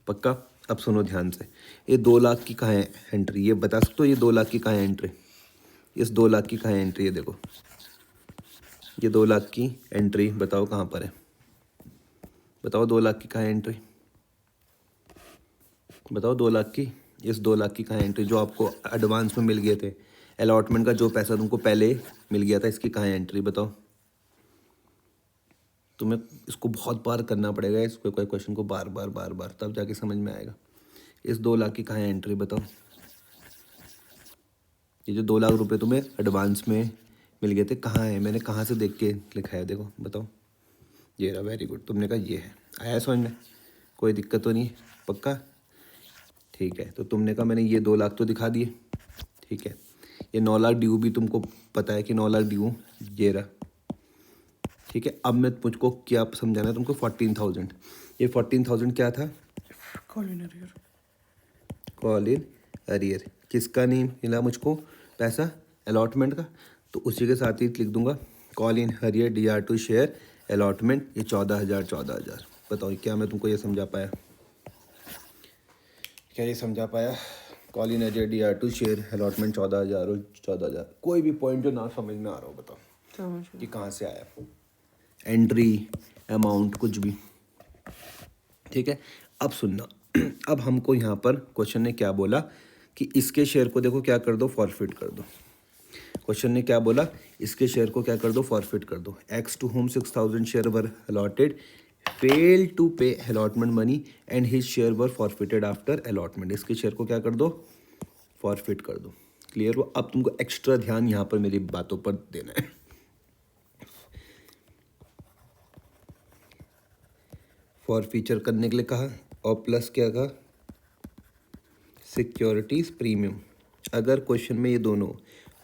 पक्का? अब सुनो ध्यान से, ये 2 लाख की कहाँ है एंट्री, ये बता सकते हो ये 2 लाख की कहाँ है एंट्री, इस 2 लाख की कहाँ है एंट्री, ये देखो ये 2 लाख की एंट्री बताओ कहाँ पर है, बताओ 2 लाख की कहाँ है एंट्री, बताओ 2 लाख की, इस 2 लाख की कहाँ एंट्री जो आपको एडवांस में मिल गए थे, अलॉटमेंट का जो पैसा तुमको पहले मिल गया था, इसकी कहाँ एंट्री बताओ। तुम्हें इसको बहुत बार करना पड़ेगा, इसको कोई क्वेश्चन को बार बार तब जाके समझ में आएगा। इस 2 लाख की कहाँ एंट्री बताओ, ये जो 2 लाख रुपए तुम्हें एडवांस में मिल गए थे कहाँ है, मैंने कहाँ से देख के लिखा है, देखो बताओ, ये रहा, वेरी गुड, तुमने कहा ये है, आया समझ में, कोई दिक्कत तो नहीं है? पक्का? ठीक है, तो तुमने कहा मैंने ये 2 लाख तो दिखा दिए, ठीक है, ये 9 लाख ड्यू भी तुमको पता है कि 9 लाख ड्यू ये रहा, ठीक है। अब मैं मुझको क्या समझाना है तुमको, 14,000, ये 14,000 क्या था, call in arrear, call in arrear, किसका नहीं मिला मुझको पैसा, अलॉटमेंट का, तो उसी के साथ ही लिख दूंगा call in arrear DR2 share allotment, ये 14,000। बताओ क्या मैं तुमको ये समझा पाया, क्या ये समझा पाया? Call in arrear DR2 share allotment 14,000 और 14,000। कोई भी पॉइंट जो ना समझ में आ रहा हो बताओ समझ कि कहाँ से आया, एंट्री, अमाउंट, कुछ भी, ठीक है। अब सुनना, अब हमको यहाँ पर क्वेश्चन ने क्या बोला कि इसके शेयर को देखो क्या कर दो, फॉरफिट कर दो। क्वेश्चन ने क्या बोला, इसके शेयर को क्या कर दो, फॉरफिट कर दो। X to whom 6,000 share were allotted, fail to pay allotment money and his share were forfeited after allotment. इसके शेयर को क्या कर दो, फॉरफिट कर दो। क्लियर हुआ? अब तुमको एक्स्ट्रा ध्यान यहाँ पर मेरी बातों पर देना है। फॉर फीचर करने के लिए कहा, और प्लस क्या कहा, सिक्योरिटीज प्रीमियम। अगर क्वेश्चन में ये दोनों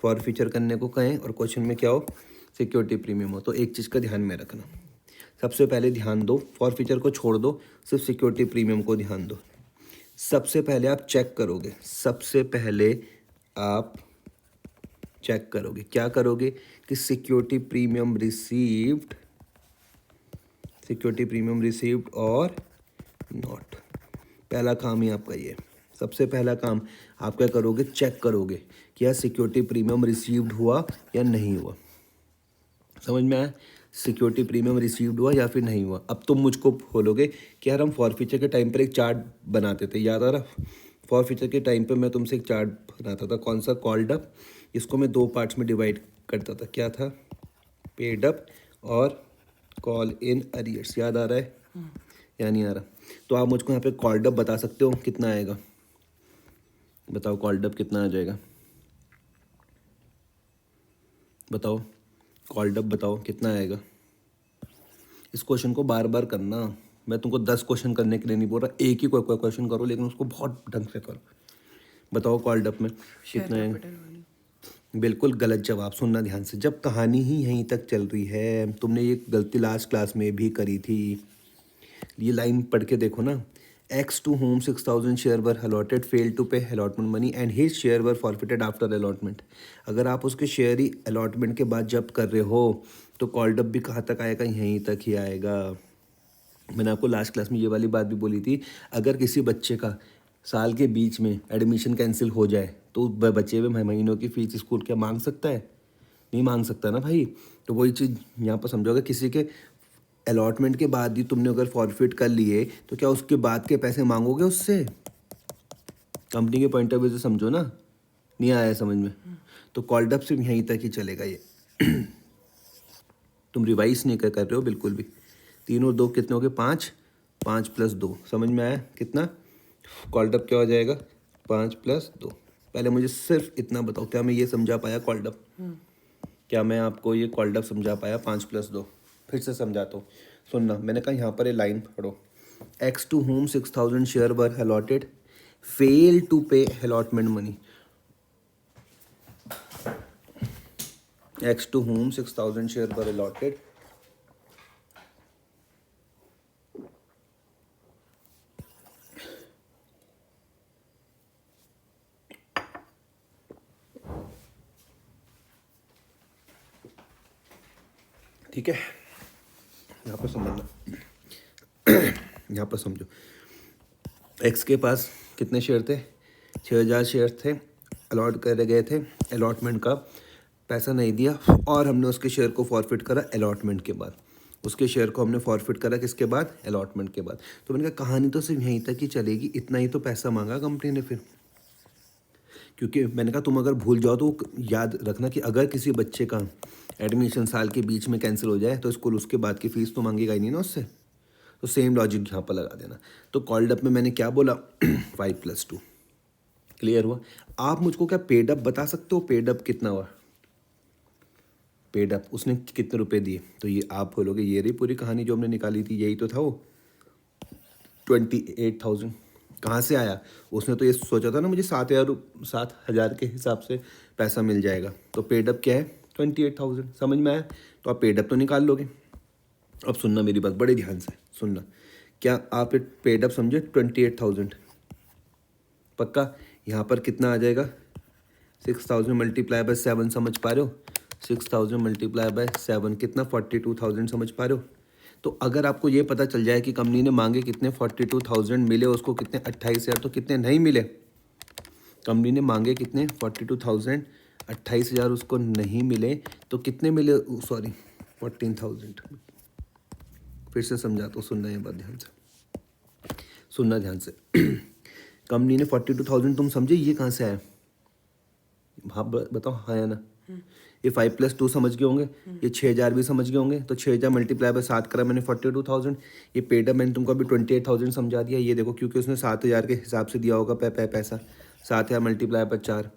फॉर फीचर करने को कहें और क्वेश्चन में क्या हो, सिक्योरिटी प्रीमियम हो, तो एक चीज़ का ध्यान में रखना, सबसे पहले ध्यान दो, फॉर फीचर को छोड़ दो, सिर्फ सिक्योरिटी प्रीमियम को ध्यान दो। सबसे पहले आप चेक करोगे, सबसे पहले आप चेक करोगे, क्या करोगे कि सिक्योरिटी प्रीमियम रिसीव्ड और नॉट। पहला काम ही आपका ये, सबसे पहला काम आप क्या करोगे, चेक करोगे कि यार सिक्योरिटी प्रीमियम रिसीव्ड हुआ या नहीं हुआ। समझ में आया, सिक्योरिटी प्रीमियम रिसीव्ड हुआ या फिर नहीं हुआ। अब तुम मुझको बोलोगे कि यार हम फॉरफीचर के टाइम पर एक चार्ट बनाते थे, याद आ रहा, फॉरफीचर के टाइम पे मैं तुमसे एक चार्ट बनाता था, कौन सा, कॉल्ड अप। इसको मैं 2 पार्ट्स में डिवाइड करता था, क्या था, पेड अप और कॉल इन अरियर्स। याद आ रहा है या नहीं आ रहा? तो आप मुझको यहाँ पे कॉल्ड अप बता सकते हो कितना आएगा, बताओ कॉल्ड अप कितना आ जाएगा, बताओ कॉल्ड अप बताओ कितना आएगा। इस क्वेश्चन को बार बार करना, मैं तुमको 10 क्वेश्चन करने के लिए नहीं बोल रहा, एक ही कोई क्वेश्चन करो लेकिन उसको बहुत ढंग से करो। बताओ कॉल्ड अप में कितना है। बिल्कुल गलत जवाब, सुनना ध्यान से। जब कहानी ही यहीं तक चल रही है, तुमने ये गलती लास्ट क्लास में भी करी थी, ये लाइन पढ़ के देखो ना, X to whom 6,000 share were allotted fail to pay allotment money and his share were forfeited after allotment. अगर आप उसके शेयर ही अलॉटमेंट के बाद जब कर रहे हो तो कॉल्ड अप भी कहाँ तक आएगा, यहीं तक ही आएगा। मैंने आपको लास्ट क्लास में ये वाली बात भी बोली थी, अगर किसी बच्चे का साल के बीच में एडमिशन कैंसिल हो जाए तो बचे हुए महीनों की फीस स्कूल क्या मांग सकता है, नहीं मांग सकता ना भाई। तो वही चीज़ यहाँ पर समझोगे, किसी के अलॉटमेंट के बाद ही तुमने अगर फॉरफिट कर लिए तो क्या उसके बाद के पैसे मांगोगे उससे, कंपनी के पॉइंट ऑफ व्यू से समझो ना, नहीं आया समझ में। तो कॉल्ड अप सिर्फ यहीं तक ही चलेगा ये तुम रिवाइज नहीं कर रहे हो बिल्कुल भी। 3 और 2 कितने हो गए, 5, 5 + 2, समझ में आया कितना, कॉल्ड अप क्या हो जाएगा, 5 + 2। पहले मुझे सिर्फ इतना बताओ, क्या मैं ये समझा पाया कॉल्ड अप, क्या मैं आपको ये कॉल्ड अप समझा पाया, 5 + 2। फिर से समझाता हूँ, सुनना, मैंने कहा यहाँ पर ये लाइन पढ़ो, X to whom 6,000 share were allotted fail to pay allotment money. X to whom 6,000 share were allotted ठीक है, यहाँ पर समझना यहाँ पर समझो, एक्स के पास कितने शेयर थे, 6,000 शेयर थे, अलॉट करे गए थे, अलॉटमेंट का पैसा नहीं दिया और हमने उसके शेयर को फॉरफिट करा अलॉटमेंट के बाद, उसके शेयर को हमने फॉरफिट करा किसके बाद, अलॉटमेंट के बाद। तो मैंने कहा कहानी तो सिर्फ यहीं तक ही चलेगी, इतना ही तो पैसा मांगा कंपनी ने फिर, क्योंकि मैंने कहा तुम अगर भूल जाओ तो याद रखना कि अगर किसी बच्चे का एडमिशन साल के बीच में कैंसिल हो जाए तो स्कूल उसके बाद की फ़ीस तो मांगेगा ही नहीं ना उससे। तो सेम लॉजिक यहाँ पर लगा देना। तो कॉल्ड अप में मैंने क्या बोला 5 + 2, क्लियर हुआ। आप मुझको क्या पेड अप बता सकते हो, पेड अप कितना हुआ, पेड अप उसने कितने रुपए दिए। तो ये आप बोलोगे ये रही पूरी कहानी जो हमने निकाली थी, यही तो था वो 28,000। कहाँ से आया, उसने तो ये सोचा था ना मुझे 7,000 के हिसाब से पैसा मिल जाएगा। तो पेड अप क्या है, 28,000, समझ में आया। तो आप पेड अप तो निकाल लोगे। अब सुनना मेरी बात बड़े ध्यान से सुनना, क्या आप पेड अप समझे 28,000 पक्का। यहाँ पर कितना आ जाएगा, 6,000 × 7 समझ पा रहे हो, 6,000 × 7 कितना, 42,000 समझ पा रहे हो। तो अगर आपको ये पता चल जाए कि कंपनी ने मांगे कितने, 42,000 मिले उसको कितने, 28,000, तो कितने नहीं मिले, कंपनी ने मांगे कितने 42,000, 28,000 उसको नहीं मिले, तो कितने मिले, सॉरी 14,000। फिर से समझाता हूँ, सुनना ये बात ध्यान से, सुनना ध्यान से कंपनी ने 42,000 तुम समझे, ये कहाँ से आया, हाँ बताओ हाँ या ना। ये 5 + 2 समझ गए होंगे, ये 6,000 भी समझ गए होंगे। तो 6,000 × 7 करा मैंने 42,000। ये पेड अप मैंने तुमको अभी 28,000 समझा दिया। ये देखो क्योंकि उसने 7,000 के हिसाब से दिया होगा पैसा, 7,000 × 4,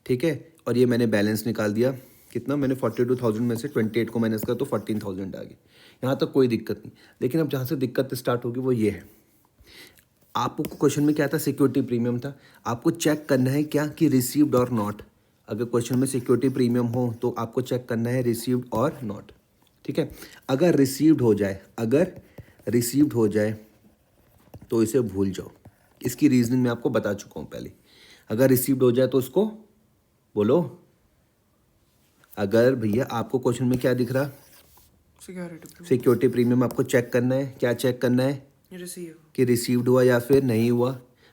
ठीक है। और ये मैंने बैलेंस निकाल दिया कितना, मैंने 42,000 में से 28 को माइनस किया तो 14,000 आ गई। यहाँ तक कोई दिक्कत नहीं। लेकिन अब जहाँ से दिक्कत स्टार्ट होगी वो ये है, आपको क्वेश्चन में क्या था, सिक्योरिटी प्रीमियम था। आपको चेक करना है क्या कि रिसीव्ड और नॉट। अगर क्वेश्चन में सिक्योरिटी प्रीमियम हो तो आपको चेक करना है रिसीव्ड और नॉट, ठीक है। अगर रिसीव्ड हो जाए तो इसे भूल जाओ। इसकी रीजनिंग मैं आपको बता चुका हूँ पहले। अगर रिसीव्ड हो जाए तो उसको बोलो अगर भैया आपको क्वेश्चन में क्या दिख रहा, सिक्योरिटी सिक्योरिटी प्रीमियम आपको चेक करना है, क्या चेक करना है रिसीव कि रिसीव्ड हुआ या फिर नहीं हुआ।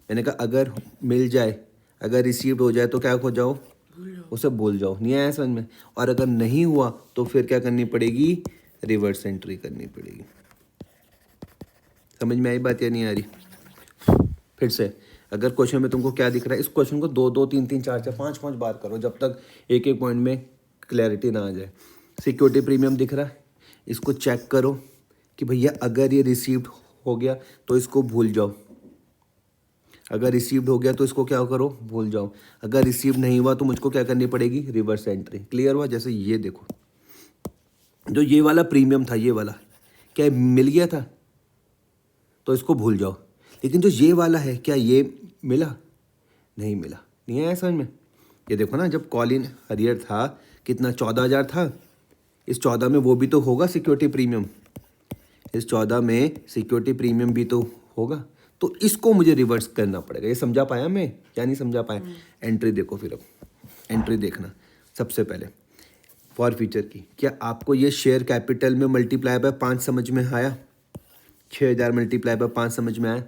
मैंने कहा अगर मिल जाए, अगर रिसीव्ड हो जाए तो क्या हो जाओ, भूल जाओ। उसे भूल जाओ, नहीं आया समझ में। और अगर नहीं हुआ तो फिर क्या करनी पड़ेगी, रिवर्स एंट्री करनी पड़ेगी। समझ में आई बात या नहीं आ रही? फिर से अगर क्वेश्चन में तुमको क्या दिख रहा है, इस क्वेश्चन को दो दो तीन तीन चार चार पाँच पाँच बार करो जब तक एक एक पॉइंट में क्लैरिटी ना आ जाए। सिक्योरिटी प्रीमियम दिख रहा है, इसको चेक करो कि भैया अगर ये रिसीव्ड हो गया तो इसको भूल जाओ, अगर रिसीव्ड हो गया तो इसको क्या करो, भूल जाओ। अगर रिसीव नहीं हुआ तो मुझको क्या करनी पड़ेगी, रिवर्स एंट्री। क्लियर हुआ? जैसे ये देखो, जो ये वाला प्रीमियम था, ये वाला क्या मिल गया था तो इसको भूल जाओ। लेकिन जो ये वाला है, क्या ये मिला? नहीं मिला। नहीं आया समझ में? ये देखो ना, जब कॉलिन हरियर था कितना, 14,000 था। इस 14 में वो भी तो होगा सिक्योरिटी प्रीमियम, इस 14 में सिक्योरिटी प्रीमियम भी तो होगा। तो इसको मुझे रिवर्स करना पड़ेगा। ये समझा पाया मैं या नहीं समझा पाया? एंट्री देखो, फिर अब एंट्री देखना। सबसे पहले फॉर फ्यूचर की, क्या आपको ये शेयर कैपिटल में मल्टीप्लाई बाय 5 समझ में आया? 6,000 मल्टीप्लाई बाय 5 समझ में आया?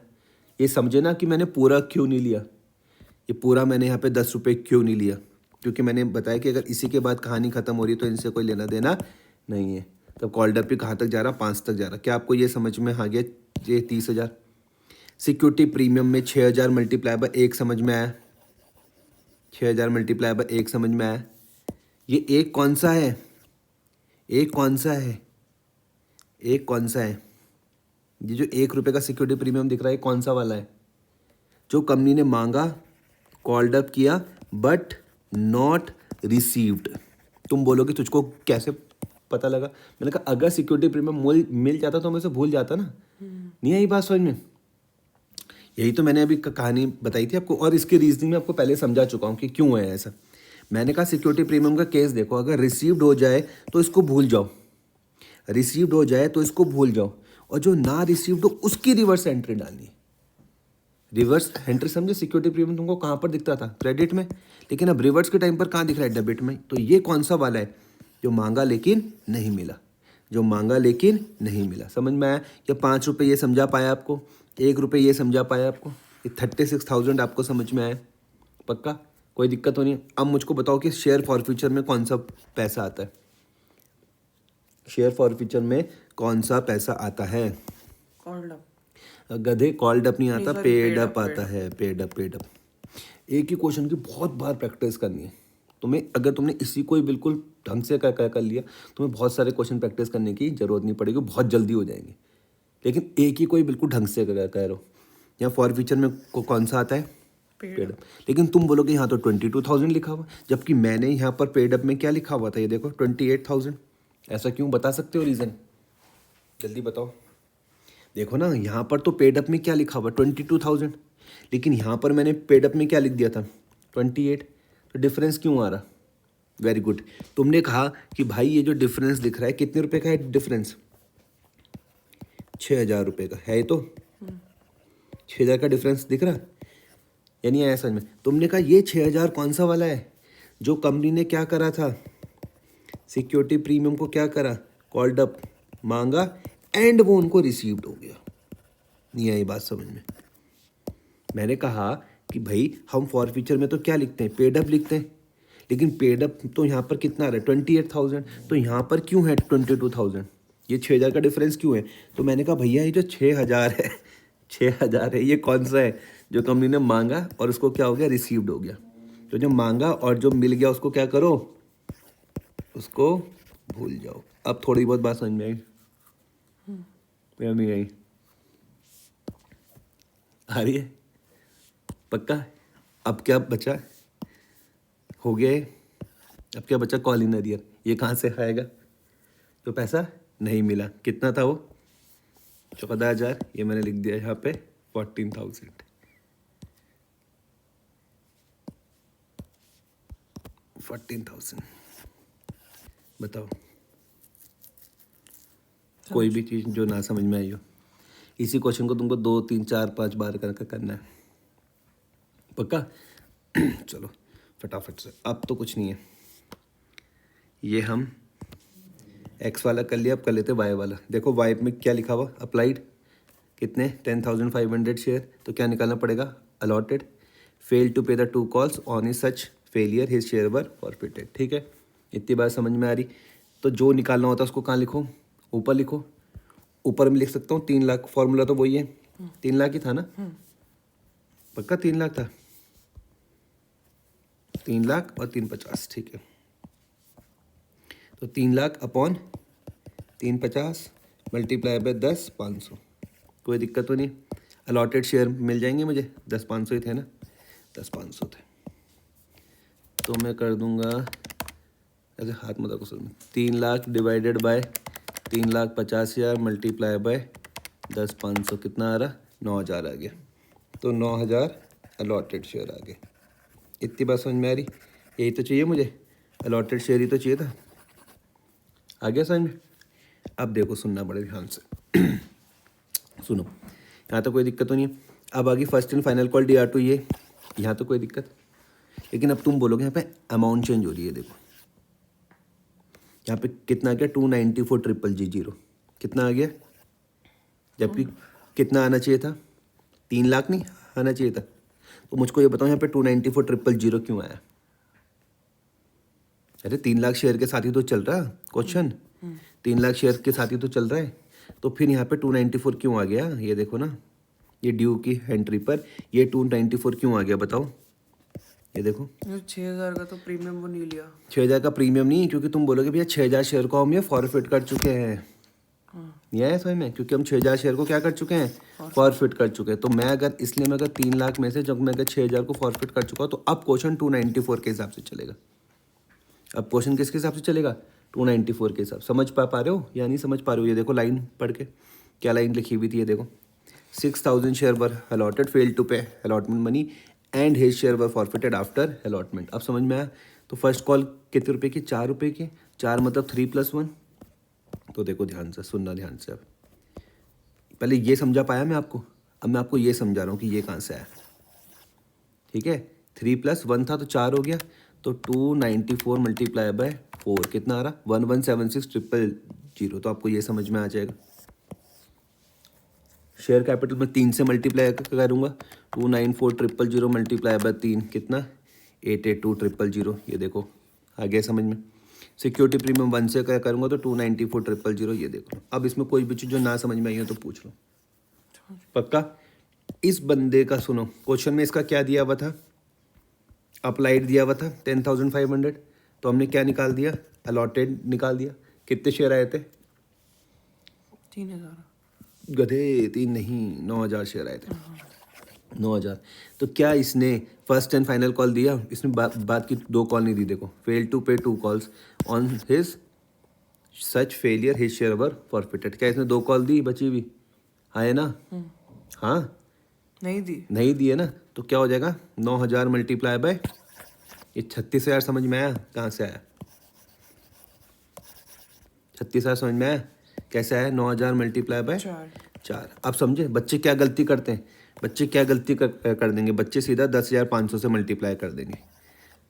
ये समझे ना कि मैंने पूरा क्यों नहीं लिया, ये पूरा मैंने यहाँ पे 10 रुपये क्यों नहीं लिया, क्योंकि मैंने बताया कि अगर इसी के बाद कहानी खत्म हो रही है तो इनसे कोई लेना देना नहीं है। तब कॉल्ड अप पे कहाँ तक जा रहा, 5 तक जा रहा। क्या आपको ये समझ में आ गया? ये 30,000 सिक्योरिटी प्रीमियम में 6,000 मल्टीप्लाई बाय 1 समझ में आया? 6,000 मल्टीप्लाई बाय 1 समझ में आया? ये एक कौन सा है, एक कौन सा है, एक कौन सा है? ये जो 1 रुपये का सिक्योरिटी प्रीमियम दिख रहा है, कौन सा वाला है? जो कंपनी ने मांगा, कॉल्ड अप किया, बट नॉट रिसीव्ड। तुम बोलोगे तुझको कैसे पता लगा? मैंने कहा अगर सिक्योरिटी प्रीमियम मिल जाता तो मैं उसे भूल जाता ना। नहीं आई बात समझ में? यही तो मैंने अभी कहानी बताई थी आपको, और इसकी रीजनिंग में आपको पहले समझा चुका हूँ कि क्यों है ऐसा। मैंने कहा सिक्योरिटी प्रीमियम का केस देखो, अगर रिसीव्ड हो जाए तो इसको भूल जाओ, रिसीव्ड हो जाए तो इसको भूल जाओ, और जो ना रिसीव्ड हो उसकी रिवर्स एंट्री डालनी है। रिवर्स एंट्री समझे? सिक्योरिटी प्रीमियम तुमको कहाँ पर दिखता था, क्रेडिट में, लेकिन अब रिवर्स के टाइम पर कहाँ दिख रहा है, डेबिट में। तो ये कौन सा वाला है, जो मांगा लेकिन नहीं मिला, जो मांगा लेकिन नहीं मिला। समझ में आया? या 5 रुपये ये समझा पाया आपको, 1 रुपये ये समझा पाया आपको, ये 36,000 आपको समझ में आया? पक्का? कोई दिक्कत तो नहीं? अब मुझको बताओ कि शेयर फॉर फ्यूचर में कौन सा पैसा आता है, शेयर फॉर फ्यूचर में कौन सा पैसा आता है? कॉल्ड अप गधे, कॉल्ड अप नहीं आता, sorry, paid paid up up, आता है, पेड अप, पेड अप। एक ही क्वेश्चन की बहुत बार प्रैक्टिस करनी है तुम्हें। अगर तुमने इसी को ही बिल्कुल ढंग से कर लिया, तुम्हें बहुत सारे क्वेश्चन प्रैक्टिस करने की जरूरत नहीं पड़ेगी, बहुत जल्दी हो जाएंगे। लेकिन एक ही कोई बिल्कुल ढंग से कह रहो। यहाँ फॉर फ्यूचर में कौन सा आता है, पेड अप। लेकिन तुम बोलोगे यहाँ तो 22,000 लिखा हुआ, जबकि मैंने यहाँ पर पेड अप में क्या लिखा हुआ था, ये देखो 28,000। ऐसा क्यों, बता सकते हो रीज़न? जल्दी बताओ। देखो ना, यहाँ पर तो पेड अप में क्या लिखा हुआ, 22,000, लेकिन यहाँ पर मैंने पेड अप में क्या लिख दिया था, 28। तो डिफरेंस क्यों आ रहा? Very good. तुमने कहा कि भाई ये जो डिफरेंस दिख रहा है कितने रुपए का है डिफरेंस, 6,000 रुपये का है। तो 6,000 का डिफरेंस दिख रहा, यानी आया समझ में? तुमने कहा ये 6,000 कौन सा वाला है, जो कंपनी ने क्या करा था, सिक्योरिटी प्रीमियम को क्या करा, कॉल्ड अप, मांगा, एंड वो उनको रिसीव्ड हो गया। नहीं आई बात समझ में? मैंने कहा कि भाई हम फॉर फ्यूचर में तो क्या लिखते हैं, पेड अप लिखते हैं, लेकिन पेड अप तो यहाँ पर कितना आ रहा है, 28,000। तो यहाँ पर क्यों है 22,000? ये 6,000 का डिफरेंस क्यों है? तो मैंने कहा भैया ये जो 6,000 है, 6,000 है, ये कौन सा है, जो कंपनी ने मांगा और उसको क्या हो गया, रिसीव्ड हो गया। तो जो मांगा और जो मिल गया उसको क्या करो, उसको भूल जाओ। अब थोड़ी बहुत बात समझ में आई या नहीं आई? आ रही है? पक्का? अब क्या बचा, हो गया है? अब क्या बचा, कॉल इन अरियर। ये कहाँ से आएगा? तो पैसा नहीं मिला, कितना था वो, 14,000। ये मैंने लिख दिया यहाँ पे 14,000। 14,000 बताओ। कोई भी चीज़ जो ना समझ में आई हो, इसी क्वेश्चन को तुमको 2, 3, 4, 5 बार करके करना है। पक्का? चलो फटाफट से, अब तो कुछ नहीं है। ये हम एक्स वाला कर लिया, अब कर लेते वाई वाला। देखो वाई में क्या लिखा हुआ, अप्लाइड कितने 10,500 शेयर, तो क्या निकालना पड़ेगा, allotted, fail to pay the 2 calls on is such failure his share were forfeited. ठीक है, इतनी बात समझ में आ रही। तो जो निकालना होता है उसको कहाँ लिखो, ऊपर लिखो। ऊपर में लिख सकता हूँ 3 लाख, फॉर्मूला तो वही है, 3 लाख ही था ना, पक्का 3 लाख था, 3 लाख और 350, ठीक है। तो 3 लाख अपॉन 350 मल्टीप्लाई बाय 10 500, कोई दिक्कत तो नहीं। अलॉटेड शेयर मिल जाएंगे मुझे, 10 500 ही थे ना, 10 500 थे, तो मैं कर दूंगा ऐसे हाथ में रखो सर में, 3 lakh divided by 3,50,000 multiply by 10 500 कितना आ रहा, 9,000 आ गया। तो 9,000 अलॉटेड शेयर आ गए। इतनी बात समझ में आ रही, यही तो चाहिए मुझे, अलॉटेड शेयर ही तो चाहिए था, आ गया समझ में। अब देखो सुनना बड़े ध्यान से सुनो, यहाँ तो कोई दिक्कत तो नहीं है। अब आगे first and final call DR2 ये, यहाँ तो कोई दिक्कत, लेकिन अब तुम बोलोगे यहाँ पे अमाउंट चेंज हो रही है। देखो यहाँ पे कितना आ गया, 294,000 कितना आ गया, जबकि कितना आना चाहिए था, 3 लाख नहीं आना चाहिए था। तो मुझको ये बताओ यहाँ पे 294,000 क्यों आया। अरे 3 लाख शेयर के साथ ही तो चल रहा है क्वेश्चन, 3 लाख शेयर के साथ ही तो चल रहा है, तो फिर यहाँ पे 294 क्यों आ गया। ये देखो ना, ये ड्यू की एंट्री पर ये 294 क्यों आ गया बताओ। ये देखो 6,000 का तो प्रीमियम वो नहीं लिया। 6,000 का प्रीमियम नहीं, क्योंकि तुम बोलोगे भैया 6,000 शेयर को हम ये फॉरफिट कर चुके हैं, नहीं आया समझ में, क्योंकि हम 6,000 शेयर को क्या कर चुके हैं, फॉरफिट कर चुके हैं। तो मैं अगर इसलिए मैं अगर 3 लाख में से जब मैं अगर 6,000 को फॉरफिट कर चुका हूँ, तो अब क्वेश्चन 294 के हिसाब से चलेगा। अब क्वेश्चन किसके हिसाब से चलेगा, 294 के हिसाब। समझ पा रहे हो या नहीं समझ पा रहे हो। ये देखो लाइन पढ़ के क्या लाइन लिखी हुई थी, ये देखो 6,000 share were allotted, fail to pay allotment money and his share were forfeited after allotment. अब समझ में आया। तो फर्स्ट कॉल कितने रुपए की, 4 रुपये की, 4 मतलब 3 + 1। तो देखो ध्यान से सुनना, ध्यान से। अब पहले ये समझा पाया मैं आपको, अब मैं आपको ये समझा रहा हूँ कि ये कहाँ से आया। ठीक है, 3 + 1 था तो 4 हो गया, तो 294 मल्टीप्लाई बाय 4 कितना आ रहा, 1176,000। तो आपको ये समझ में आ जाएगा। शेयर कैपिटल में 3 से मल्टीप्लाई करूँगा, 294,000 मल्टीप्लाई बाय 3 कितना, 882,000। ये देखो आ गया समझ में। सिक्योरिटी प्रीमियम 1 से क्या करूँगा तो 294,000। ये देखो, अब इसमें कोई भी चीज़ जो ना समझ में आई हो तो पूछ लो, पक्का। इस बंदे का सुनो, क्वेश्चन में इसका क्या दिया हुआ था, अप्लाइड दिया हुआ था 10,500, तो हमने क्या निकाल दिया, अलॉटेड निकाल दिया। कितने शेयर आए थे, 3,000। गधे 3 नहीं, 9,000 शेयर आए थे, 9,000। तो क्या इसने फर्स्ट एंड फाइनल कॉल दिया, इसने बात की 2 कॉल नहीं दी। देखो फेल टू पे 2 calls on his such failure his share were forfeited. क्या इसने 2 कॉल दी बची हुई, हाँ है ना, हाँ नहीं दी। नहीं दिए ना, तो क्या हो जाएगा 9,000 मल्टीप्लाई बाय ये 36,000। समझ में आया कहाँ से आया, 36,000 समझ में आया कैसे आया, 9,000 मल्टीप्लाई बाय 4। अब समझे बच्चे क्या गलती करते हैं, बच्चे क्या गलती कर देंगे, बच्चे सीधा 10,500 से मल्टीप्लाई कर देंगे,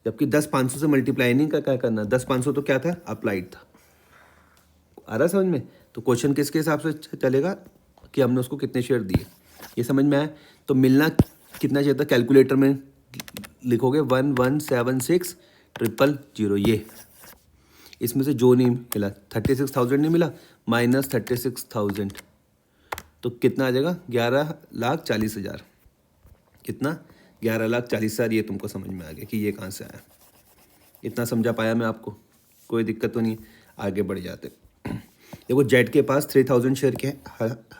जबकि 10,500 से मल्टीप्लाई नहीं क्या करना, 10,500 तो क्या था, अप्लाइड था। आ रहा समझ में। तो क्वेश्चन किसके हिसाब से चलेगा कि हमने उसको कितने शेयर दिए, ये समझ में आया। तो मिलना कितना चाहिए था, कैलकुलेटर में लिखोगे 1176000। ये इसमें से जो नहीं मिला, 36,000 नहीं मिला, माइनस 36,000, तो कितना आ जाएगा, 11,40,000। कितना, 11,40,000। ये तुमको समझ में आ गया कि ये कहाँ से आया। इतना समझा पाया मैं आपको, कोई दिक्कत तो नहीं, आगे बढ़ जाते। देखो जेड के पास 3,000 शेयर के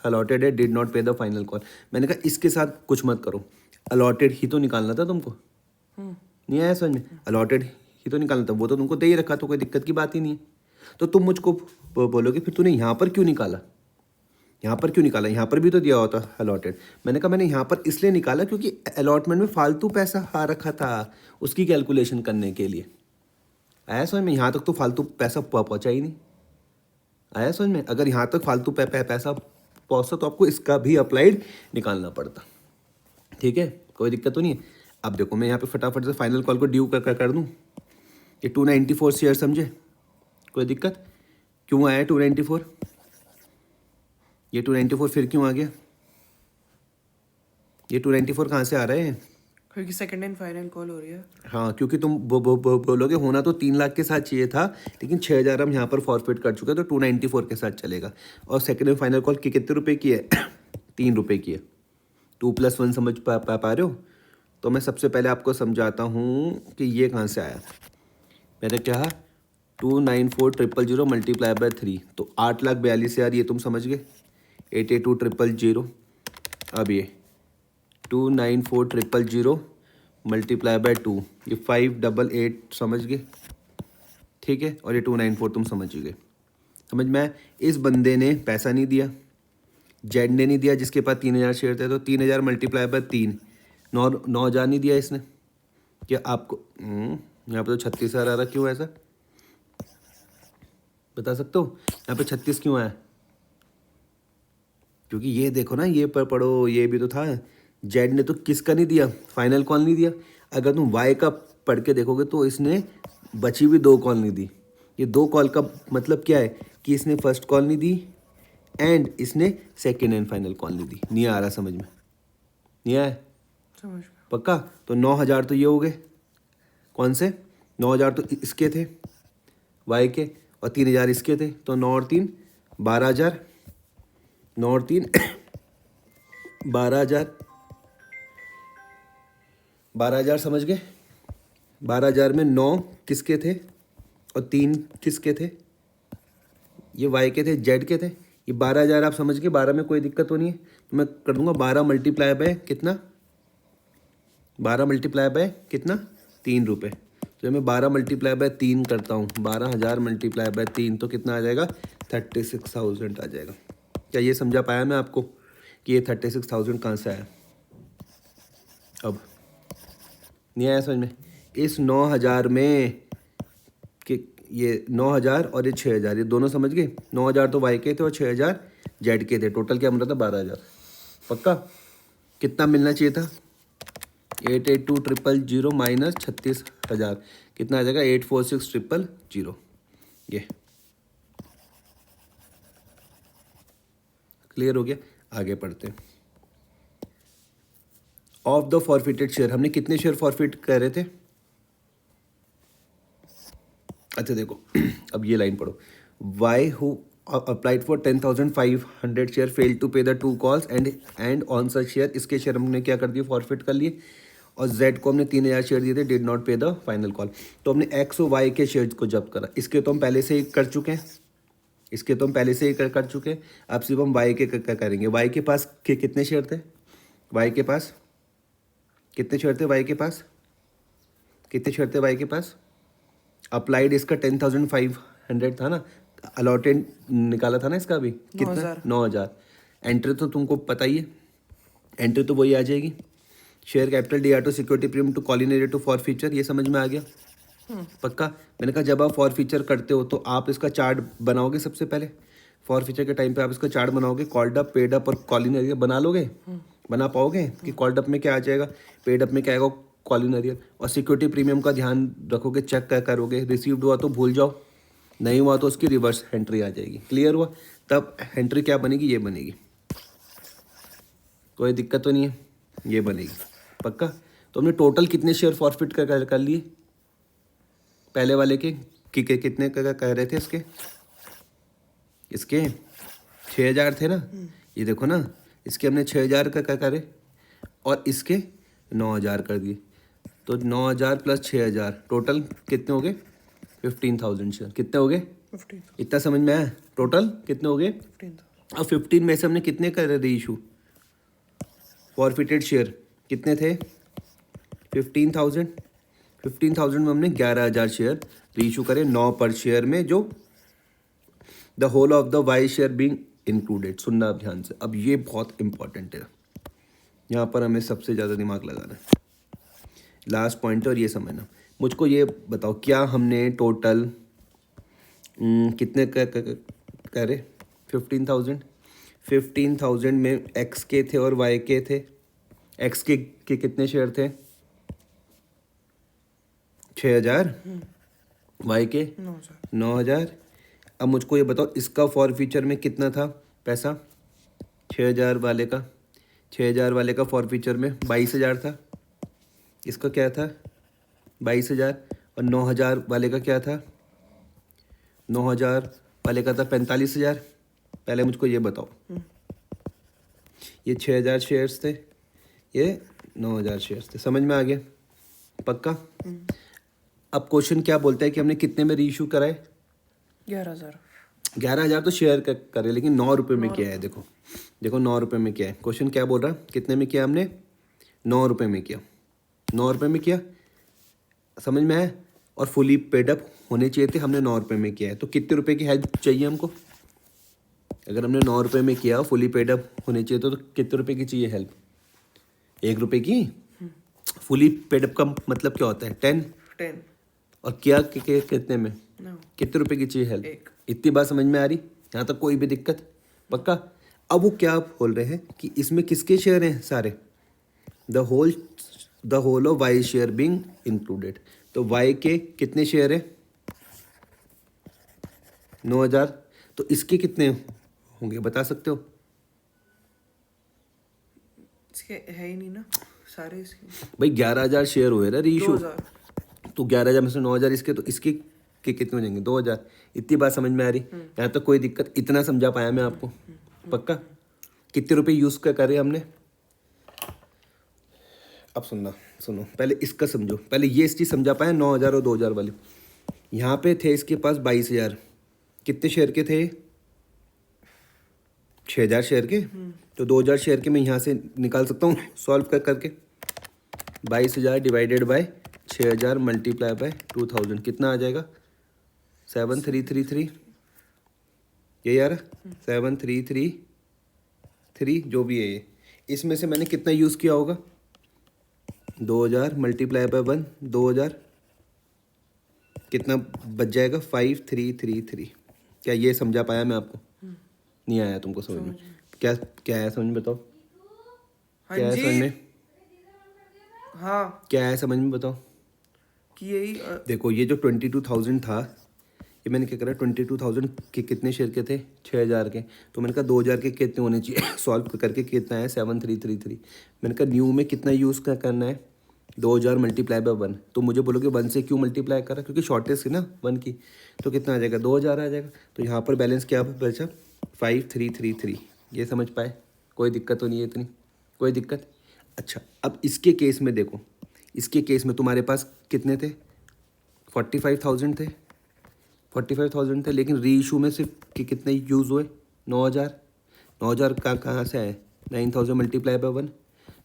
अलॉटेड है, डिड नॉट पे द फाइनल कॉल। मैंने कहा इसके साथ कुछ मत करो, अलॉटेड ही तो निकालना था तुमको, नहीं आया समझ में, अलॉटेड ही तो निकालना था, वो तो तुमको दे ही रखा, तो कोई दिक्कत की बात ही नहीं है। तो तुम मुझको बोलोगे फिर तूने यहाँ पर क्यों निकाला, यहाँ पर क्यों निकाला, यहाँ पर भी तो दिया होता अलॉटेड। मैंने कहा मैंने यहाँ पर इसलिए निकाला क्योंकि अलॉटमेंट में फालतू पैसा आ रखा था, उसकी कैलकुलेशन करने के लिए। आया समझ में, यहाँ तक तो फालतू पैसा पहुँचा ही नहीं, आया समझ में। अगर यहाँ तक फालतू पैसा पहुँचता तो आपको इसका भी अप्लाइड निकालना पड़ता। ठीक है, कोई दिक्कत तो नहीं है। अब देखो मैं यहाँ पे फटाफट से फाइनल कॉल को ड्यू कर दूँ। ये 294 शेयर समझे, कोई दिक्कत? क्यों आया 294? ये 294 फिर क्यों आ गया? ये 294 कहाँ से आ रहे हैं? क्योंकि सेकंड एंड फाइनल कॉल हो रही है। हाँ, क्योंकि तुम बोलोगे होना तो 3 लाख के साथ चाहिए था, लेकिन 6,000 हम यहाँ पर फॉरफिट कर चुके हैं, तो 294 के साथ चलेगा। और सेकंड एंड फाइनल कॉल कितने रुपए की है? 3 रुपए की है। 2+1 समझ पा रहे हो? तो मैं सबसे पहले आपको समझाता हूँ कि ये कहाँ से आया। मैंने कहा 294,000 मल्टीप्लाई बाय 3, तो 8,42,000 ये तुम समझ गए। 882,000। अब ये 294,000 मल्टीप्लाई बाय 2, ये 588 समझ गए, ठीक है। और ये 294 तुम समझ गए। समझ में आया? इस बंदे ने पैसा नहीं दिया, जेड ने नहीं दिया, जिसके पास 3,000 शेयर थे, तो 3,000 मल्टीप्लाई बाय 3, 9,000 नहीं दिया इसने। क्या आपको यहाँ पे तो 36,000 आ रहा, क्यों ऐसा बता सकते हो? यहाँ पे 36 क्यों आया? क्योंकि ये देखो ना, ये पर पढ़ो, ये भी तो था। जेड ने तो किसका नहीं दिया? फाइनल कॉल नहीं दिया। अगर तुम वाई का पढ़ के देखोगे तो इसने बची हुई 2 कॉल नहीं दी। ये 2 कॉल का मतलब क्या है कि इसने फर्स्ट कॉल नहीं दी एंड इसने सेकेंड एंड फाइनल कॉल नहीं दी। नहीं आ रहा समझ में? नहीं आया? समझ गया। पक्का? तो 9,000 तो ये हो गए। कौन से? 9,000 तो इसके थे वाई के, और 3,000 इसके थे, तो 9 और 3 12,000। 9 और 3 12,000। 12,000 समझ गए? 12,000 में 9 किसके थे और 3 किसके थे? ये वाई के थे, जेड के थे। ये 12,000 आप समझ गए। 12 में कोई दिक्कत तो नहीं है, तो मैं कर दूंगा 12 मल्टीप्लाई बाय कितना? 12 मल्टीप्लाई बाय कितना? 3 रुपये। तो मैं 12 मल्टीप्लाई बाय 3 करता हूँ, 12,000 मल्टीप्लाई बाय 3, तो कितना आ जाएगा? 36,000 आ जाएगा। क्या ये समझा पाया मैं आपको कि ये 36,000 कहाँ से आया? अब नहीं आया समझ में? इस 9,000 में कि ये 9,000 और ये 6,000, ये दोनों समझ गए। 9,000 तो वाई के थे और 6,000 जेड के थे। टोटल क्या मिल रहा था? 12,000। पक्का? कितना मिलना चाहिए था? 882,000 माइनस 36,000 कितना आ जाएगा? 846,000। ये क्लियर हो गया? आगे पढ़ते हैं। ऑफ द फॉरफिटेड शेयर, हमने कितने शेयर फॉरफिट कर रहे थे? अच्छा देखो अब ये लाइन पढ़ो। Y who applied for 10,500 share fail to pay the 2 calls and on such share, इसके शेयर हमने क्या कर दिए? फॉरफिट कर लिए। और जेड को हमने 3,000 शेयर दिए थे, डिड नॉट पे द फाइनल कॉल। तो हमने एक्स और वाई के शेयर को जब्त करा। इसके तो हम पहले से ही कर चुके हैं, इसके तो हम पहले से ही कर चुके हैं। अब सिर्फ हम वाई के करेंगे। वाई के पास कितने शेयर थे? वाई के पास कितने शेयर थे? वाई के पास कितने शेयर थे? वाई के पास अप्लाइड इसका 10,500 था ना, अलॉटेड निकाला था ना इसका भी कितना? 9,000। 9,000। एंट्री तो तुमको पता ही है, एंट्री तो वही आ जाएगी। Share capital D to security premium to calls in arrear to forfeiture, ये समझ में आ गया? पक्का? मैंने कहा जब आप फॉर फीचर करते हो तो आप इसका चार्ट बनाओगे। सबसे पहले फॉर फीचर के टाइम पे आप इसका चार्ट बनाओगे। कॉल्ड अप, पेड अप और कॉलिंग एरिया बना लोगे? बना पाओगे कि कॉल्ड अप में क्या आ जाएगा, पेड अप में क्या आएगा, कॉलिंग एरिया। और सिक्योरिटी प्रीमियम का ध्यान रखोगे, चेक करोगे। रिसीव्ड हुआ तो भूल जाओ, नहीं हुआ तो उसकी रिवर्स एंट्री आ जाएगी। क्लियर हुआ? तब एंट्री क्या बनेगी? ये बनेगी। कोई दिक्कत तो नहीं है? ये बनेगी। पक्का? तो हमने टोटल कितने शेयर फॉरफिट कर लिए पहले वाले के? कितने कह रहे थे इसके 6,000 थे ना। ये देखो ना, इसके हमने 6,000 का करे और इसके 9,000 कर दिए। तो 9,000 प्लस 6,000 टोटल कितने हो गए? 15,000 शेयर। कितने हो गए? 15,000। इतना समझ में आया? टोटल कितने हो गए? 15,000। अब 15 में से हमने कितने कर दी इशू? फॉरफिटेड शेयर कितने थे? 15,000। 15,000 में हमने 11,000 शेयर रीइशू करे, 9 पर शेयर में, जो the whole of the Y share being included. सुनना अब ध्यान से, अब ये बहुत इंपॉर्टेंट है, यहाँ पर हमें सबसे ज़्यादा दिमाग लगाना है। लास्ट पॉइंट और ये समझना। मुझको ये बताओ, क्या हमने टोटल कितने करे? 15,000। 15,000 में एक्स के थे और वाई के थे। एक्स के कितने शेयर थे? 6,000। वाई के 9,000। 9,000। अब मुझको ये बताओ इसका फॉर फ्यूचर में कितना था पैसा, 6,000 वाले का, 6,000 वाले का फॉर फ्यूचर में 22,000 था, इसका क्या था 22,000, और 9,000 वाले का क्या था, 9,000 वाले का था 45,000। पहले मुझको ये बताओ, ये 6,000 शेयर्स थे, ये 9,000 शेयर्स थे, समझ में आ गया पक्का। अब क्वेश्चन क्या बोलता है कि हमने कितने में री इशू कराए, 11,000। 11,000 तो शेयर करे, लेकिन 9 रुपये में किया है। देखो देखो 9 रुपये में किया है, क्वेश्चन क्या बोल रहा, कितने में किया हमने, 9 रुपये में किया, 9 रुपये में किया, समझ में आया। और फुली पेड अप होने चाहिए थे, हमने 9 रुपये में किया है, तो कितने रुपए की हेल्प चाहिए हमको, अगर हमने 9 रुपये में किया फुली पेड अप होने चाहिए तो कितने रुपए की चाहिए हेल्प, 1 रुपये की। फुली पेड अप का मतलब क्या होता है, 10। और किया कितने में, कितने रुपए की चाहिए हेल्प, 1। इतनी बात समझ में आ रही, यहाँ तक कोई भी दिक्कत पक्का। अब वो क्या बोल रहे हैं कि इसमें किसके शेयर हैं सारे, the whole of Y share being included, तो वाई के कितने शेयर है, 9,000, तो इसके कितने होंगे बता सकते हो, इसके है ही नहीं ना सारे इसके, भाई 11,000 शेयर हुए ना री इशू, 2,000। तो 11,000 में से 9,000 इसके, तो इसके के कितने हो जाएंगे, 2,000। इतनी बात समझ में आ रही, यहाँ तक कोई दिक्कत, इतना समझा पाया मैं आपको पक्का। कितने रुपए यूज़ करे हमने, अब सुनो पहले इसका समझो, पहले ये इस चीज़ समझा पाया 9,000 और 2,000 वाली। यहाँ पे थे इसके पास 22,000, कितने शेयर के थे, 6,000 शेयर के, तो 2,000 शेयर के मैं यहाँ से निकाल सकता हूँ सॉल्व करके, 22,000 डिवाइडेड बाय 6,000 मल्टीप्लाई बाय 2,000 कितना आ जाएगा, 7,333, ये यार 7,333 जो भी है ये, इसमें से मैंने कितना यूज़ किया होगा, 2,000 मल्टीप्लाई बाय 1, 2,000 कितना बच जाएगा, 5,333। क्या ये समझा पाया मैं आपको, नहीं आया तुमको समझ में, क्या क्या है समझ में बताओ, हाँ क्या है जी। समझ में, हाँ क्या है समझ में बताओ। कि यही देखो ये जो 22,000 था, ये मैंने क्या करा, 22,000 के कितने शेयर के थे, 6,000 के, तो मैंने कहा 2,000 के कितने होने चाहिए सॉल्व करके कितना है 7,333। मैंने कहा न्यू में कितना यूज़ करना है, 2,000 मल्टीप्लाई बाय 1, तो मुझे बोलोगे 1 से क्यों मल्टीप्लाई करा, क्योंकि शॉर्टेज थी ना 1 की, तो कितना आ जाएगा 2,000 आ जाएगा, तो यहाँ पर बैलेंस क्या बचा 5,333। ये समझ पाए, कोई दिक्कत तो नहीं है इतनी, कोई दिक्कत। अच्छा अब इसके केस में देखो, इसके केस में तुम्हारे पास कितने थे, 45,000 थे, 45,000 थे, लेकिन री इशू में सिर्फ कितने यूज़ हुए, 9,000। 9,000 कहाँ से आए, 9,000 मल्टीप्लाई बाय 1,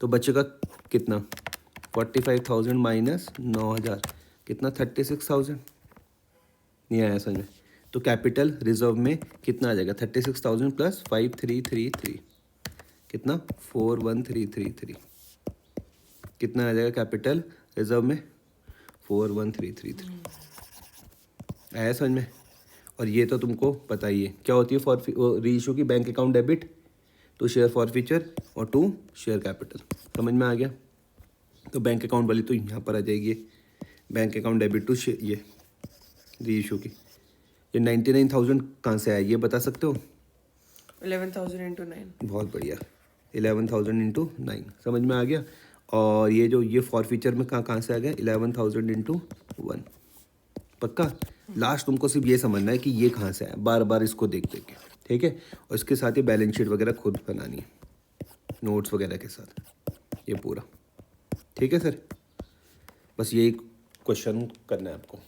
तो बचेगा कितना, 45,000 माइनस 9,000 कितना, 36,000। नहीं आया समझ में, तो कैपिटल रिजर्व में कितना आ जाएगा, 36,000 प्लस 5,333 कितना, 4,1,333 कितना आ जाएगा कैपिटल रिजर्व में, 4,1,333। आया समझ में। और ये तो तुमको पता ही है क्या होती है फॉर री इशू की, bank account debit to share forfeiture और टू शेयर कैपिटल, समझ में आ गया। तो बैंक अकाउंट वाली तो यहाँ पर आ जाएगी, बैंक अकाउंट डेबिट टू ये री इशू की। ये 99,000 कहाँ से आया ये बता सकते हो, 11,000 into 9। बहुत बढ़िया, 11,000 इंटू 9 समझ में आ गया। और ये जो ये फॉर फ्यूचर में कहाँ से आ गया, 11,000 इंटू 1 पक्का। लास्ट तुमको सिर्फ ये समझना है कि ये कहाँ से आया, बार बार इसको देख देख के, ठीक है। और इसके साथ ही बैलेंस शीट वगैरह खुद बनानी है नोट्स वगैरह के साथ, ये पूरा ठीक है सर। बस यही क्वेश्चन करना है आपको।